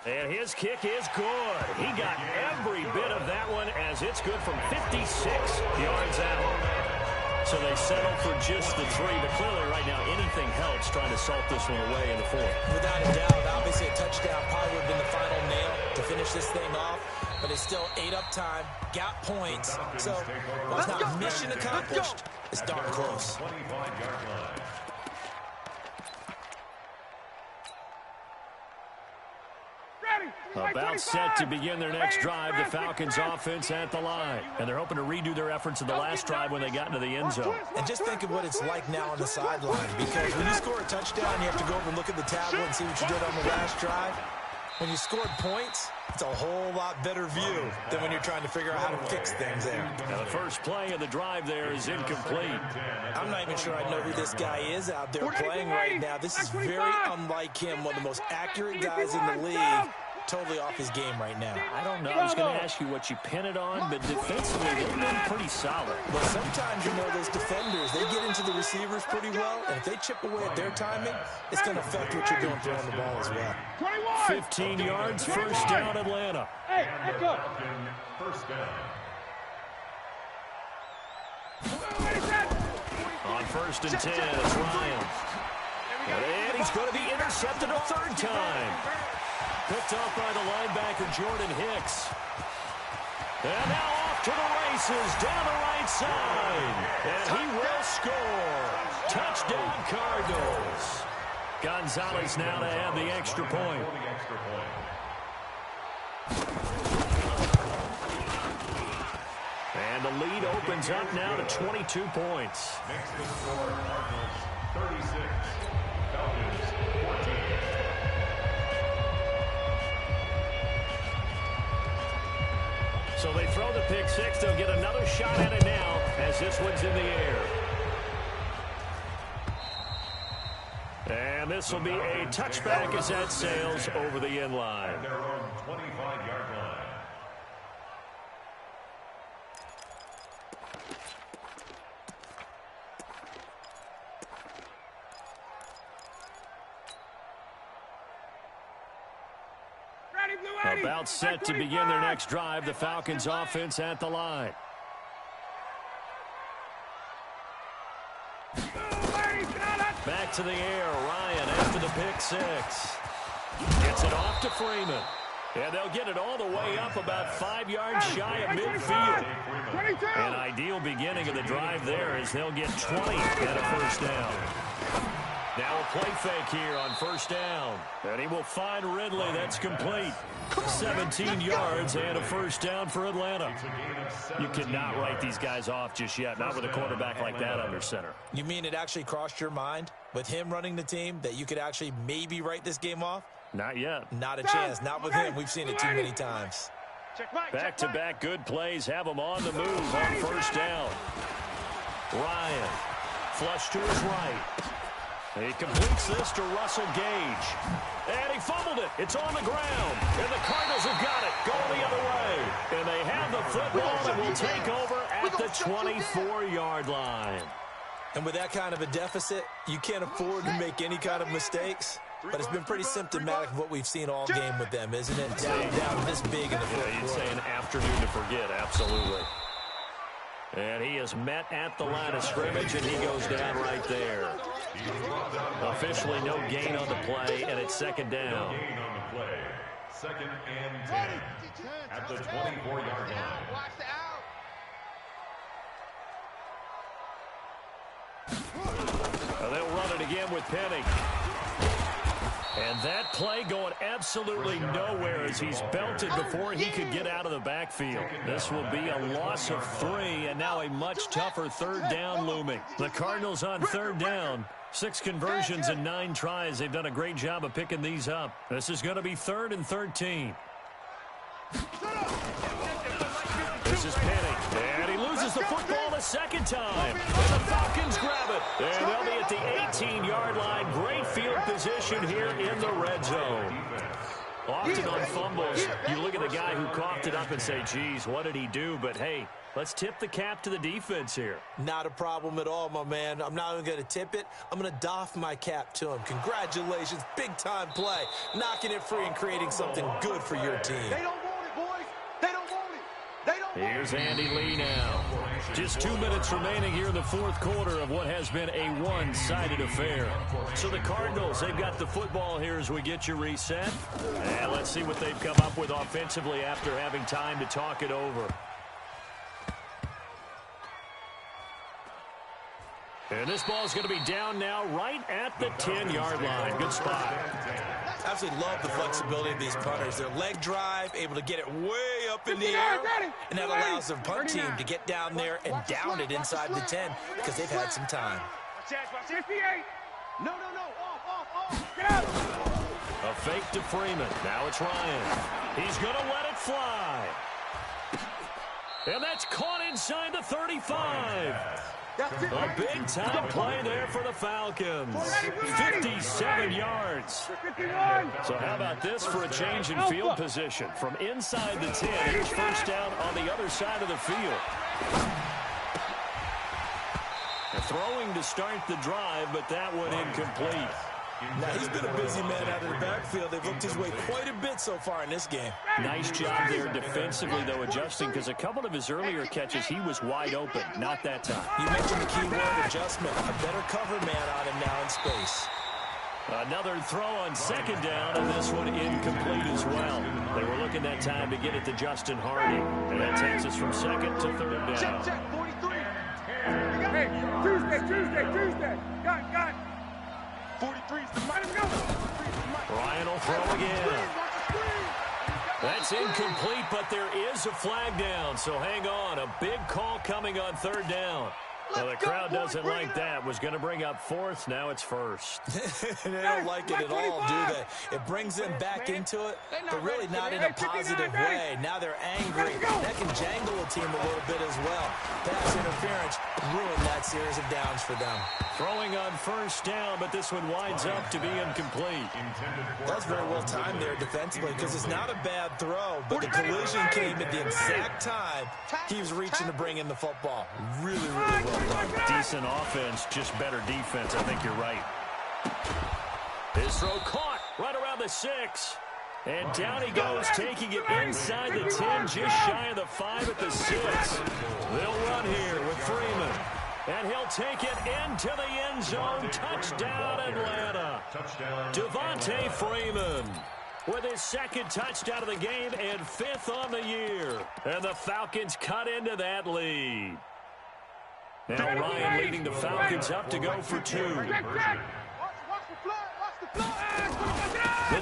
And his kick is good. He got every bit of that one as it's good from 56 yards out. So they settle for just the 3, but clearly right now anything helps trying to salt this one away in the 4th. Without a doubt, obviously a touchdown probably would have been the final nail to finish this thing off, but it's still ate up time, got points, so while it's not mission accomplished, it's darn close. 25-yard line. About set to begin their next drive, the Falcons offense at the line. And they're hoping to redo their efforts of the last drive when they got into the end zone. And just think of what it's like now on the sideline, because when you score a touchdown, you have to go over and look at the tablet and see what you did on the last drive. When you scored points, it's a whole lot better view than when you're trying to figure out how to fix things there. Now the first play of the drive there is incomplete. I'm not even sure I know who this guy is out there playing right now. This is very unlike him, one of the most accurate guys in the league. Totally off his game right now. I don't know. I was going to ask you what you pin it on, but defensively, they've been pretty solid. Well, sometimes, you know, those defenders, they get into the receivers pretty well, and if they chip away at their timing, it's going to affect what you're doing throwing the ball as well. 15 yards, first down, Atlanta. Hey, go. First down. On 1st and 10, it's Ryan. And he's going to be intercepted a 3rd time. Picked up by the linebacker, Jordan Hicks. And now off to the races, down the right side. And he will score. Touchdown, Cardinals. Gonzalez now to add the extra point. And the lead opens up now to 22 points. Makes the score Cardinals 36, Falcons 14. So they throw the pick 6. They'll get another shot at it now as this one's in the air. And this will be a touchback as that sails over the end line. At their own 25-yard line. About set to begin their next drive, the Falcons offense at the line. Back to the air, Ryan after the pick 6. Gets it off to Freeman. And they'll get it all the way up about 5 yards shy of midfield. An ideal beginning of the drive there as they'll get 20 and a first down. Now a play fake here on 1st down. And he will find Ridley. That's complete. 17 yards and a first down for Atlanta. You cannot write these guys off just yet, not with a quarterback like that under center. You mean it actually crossed your mind with him running the team that you could actually maybe write this game off? Not yet. Not a chance. Not with him. We've seen it too many times. Back-to-back good plays have him on the move on 1st down. Ryan, flush to his right. He completes this to Russell Gage. And he fumbled it. It's on the ground. And the Cardinals have got it. Going the other way. And they have the football and will take over at the 24-yard line. And with that kind of a deficit, you can't afford to make any kind of mistakes. But it's been pretty symptomatic of what we've seen all game with them, isn't it? Down this big in the fourth quarter. You'd say an afternoon to forget, absolutely. And he is met at the line of scrimmage, and he goes down right there. Officially no gain on the play, and it's 2nd down. No gain on the play. 2nd and 10 at the 24-yard line. Watch the out. They'll run it again with Penny. And that play going absolutely nowhere as he's belted before he could get out of the backfield. This will be a loss of 3, and now a much tougher 3rd down looming. The Cardinals on 3rd down. 6 conversions and 9 tries. They've done a great job of picking these up. This is going to be 3rd and 13. This is Penny. And he loses the football the 2nd time. And the Falcons grab it. And they'll be at the 18-yard line. Great field position here in the red zone. Often on fumbles, you look at the guy who coughed it up and say, geez, what did he do? But, hey, Let's tip the cap to the defense here. Not a problem at all, my man. I'm not even going to tip it. I'm going to doff my cap to him. Congratulations. Big-time play. Knocking it free and creating something good for your team. They don't want it, boys. They don't want it. They don't want it. Here's Andy Lee now. Just 2 minutes remaining here in the fourth quarter of what has been a one-sided affair. So the Cardinals, they've got the football here as we get you reset. And let's see what they've come up with offensively after having time to talk it over. And this ball's going to be down now right at the 10-yard line. Good spot. Absolutely love the flexibility of these punters. Their leg drive, able to get it way up in the air, and that allows the punt team to get down there and down it inside the 10 because they've had some time. 58. No. Off. Get out. A fake to Freeman. Now it's Ryan. He's going to let it fly. And that's caught inside the 35. A big-time play there for the Falcons. 57 yards. So how about this for a change in field position? From inside the 10, here's first down on the other side of the field. Throwing to start the drive, but that one incomplete. Now, he's been a busy man out of the backfield. They've looked his way quite a bit so far in this game. Nice job there defensively, though, adjusting, because a couple of his earlier catches, he was wide open. Not that time. You mentioned the key word, adjustment. A better cover man on him now in space. Another throw on second down, and this one incomplete as well. They were looking that time to get it to Justin Hardy, and that takes us from second to third down. Check, 43. Hey, Tuesday. Got it. 43's the Let him go. Ryan will throw again. That's incomplete, but there is a flag down, so hang on. A big call coming on third down. Well, the crowd doesn't like that. Was going to bring up fourth. Now it's first. They don't like it at all, do they? It brings them back into it, but really not in a positive way. Now they're angry. That can jangle a team a little bit as well. Pass interference ruined that series of downs for them. Throwing on first down, but this one winds up to be incomplete. That was very well timed there defensively because it's not a bad throw, but the collision came at the exact time he was reaching to bring in the football. Really well done. Decent offense, just better defense. I think you're right. His throw caught right around the 6. And down he goes, taking it inside the 10, just shy of the 5 at the 6. They'll run here with Freeman. And he'll take it into the end zone. Touchdown, Atlanta. Devontae Freeman with his second touchdown of the game and 5th on the year. And the Falcons cut into that lead. Now Ryan leading the Falcons up to go for 2. They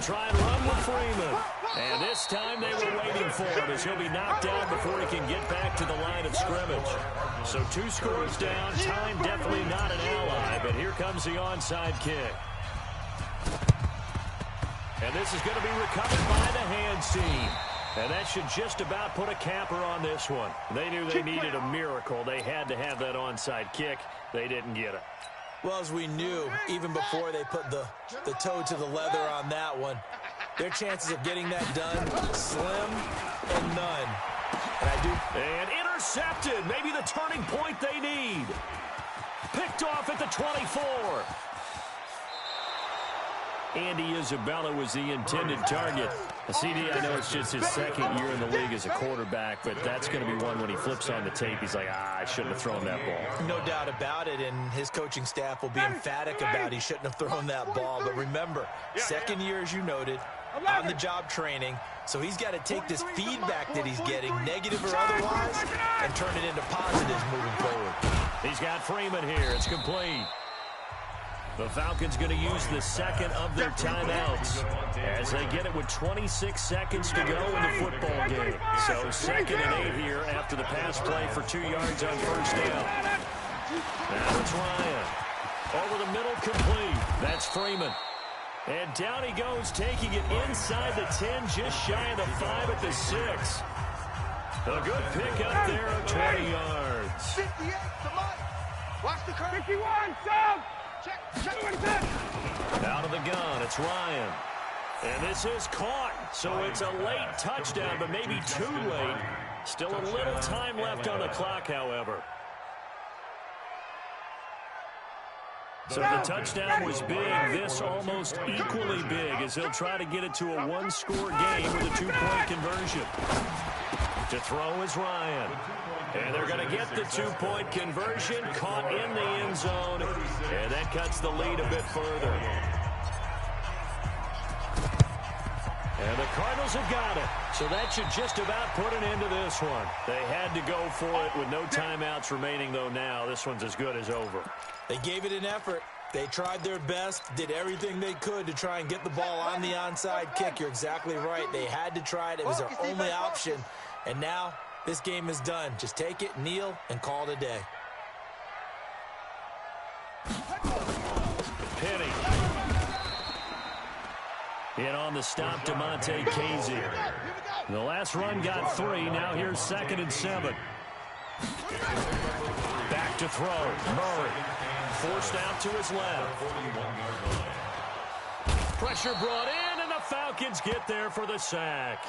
try and run with Freeman. And this time they were waiting for him as he'll be knocked down before he can get back to the line of scrimmage. So 2 scores down. Time definitely not an ally, but here comes the onside kick. And this is going to be recovered by the hands team. And that should just about put a capper on this one. They knew they needed a miracle. They had to have that onside kick. They didn't get it. Well, as we knew, even before they put the toe to the leather on that one, their chances of getting that done, slim and none. And intercepted. Maybe the turning point they need. Picked off at the 24. Andy Isabella was the intended target. CD, I know it's just his second year in the league as a quarterback, but that's going to be one when he flips on the tape. He's like, I shouldn't have thrown that ball. No doubt about it, and his coaching staff will be emphatic about he shouldn't have thrown that ball. But remember, second year, as you noted, on-the-job training, so he's got to take this feedback that he's getting, negative or otherwise, and turn it into positives moving forward. He's got Freeman here. It's complete. The Falcons going to use the second of their timeouts as they get it with 26 seconds to go in the football game. So 2nd and 8 here after the pass play for 2 yards on first down. Now it's Ryan. Over the middle, complete. That's Freeman. And down he goes, taking it inside the 10, just shy of the 5 at the 6. A good pick up there of 20 yards. 58 to Mike. Watch the curve. 51, Sub. Check. Out of the gun, it's Ryan. And this is caught. So it's a late touchdown, but maybe too late. Still a little time left on the clock, however. So the touchdown was big. This almost equally big as he'll try to get it to a one-score game with a two-point conversion. To throw is Ryan. And they're going to get the two-point conversion, caught in the end zone, and that cuts the lead a bit further. And the Cardinals have got it. So that should just about put an end to this one. They had to go for it with no timeouts remaining, though now this one's as good as over. They gave it an effort. They tried their best, did everything they could to try and get the ball on the onside kick. You're exactly right. They had to try it. It was their only option. And now this game is done. Just take it, kneel, and call it a day. Penny. In on the stop, DeMonte Casey. The last run got 3. Now here's 2nd and 7. Back to throw. Murray. Forced out to his left. Pressure brought in, and the Falcons get there for the sack.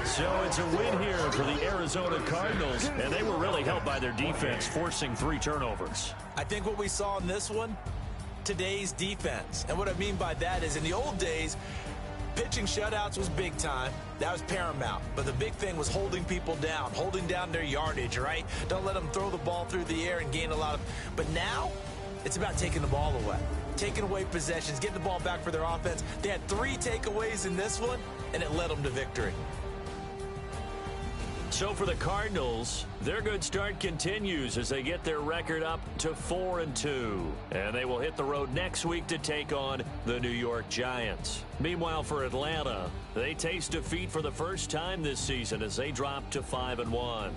So it's a win here for the Arizona Cardinals, and they were really helped by their defense, forcing 3 turnovers. I think what we saw in this one, today's defense. And what I mean by that is in the old days, pitching shutouts was big time. That was paramount. But the big thing was holding people down, holding down their yardage, right? Don't let them throw the ball through the air and gain a lot of... But now, it's about taking the ball away. Taking away possessions, getting the ball back for their offense. They had 3 takeaways in this one, and it led them to victory. So for the Cardinals, their good start continues as they get their record up to 4-2. And they will hit the road next week to take on the New York Giants. Meanwhile, for Atlanta, they taste defeat for the first time this season as they drop to 5-1.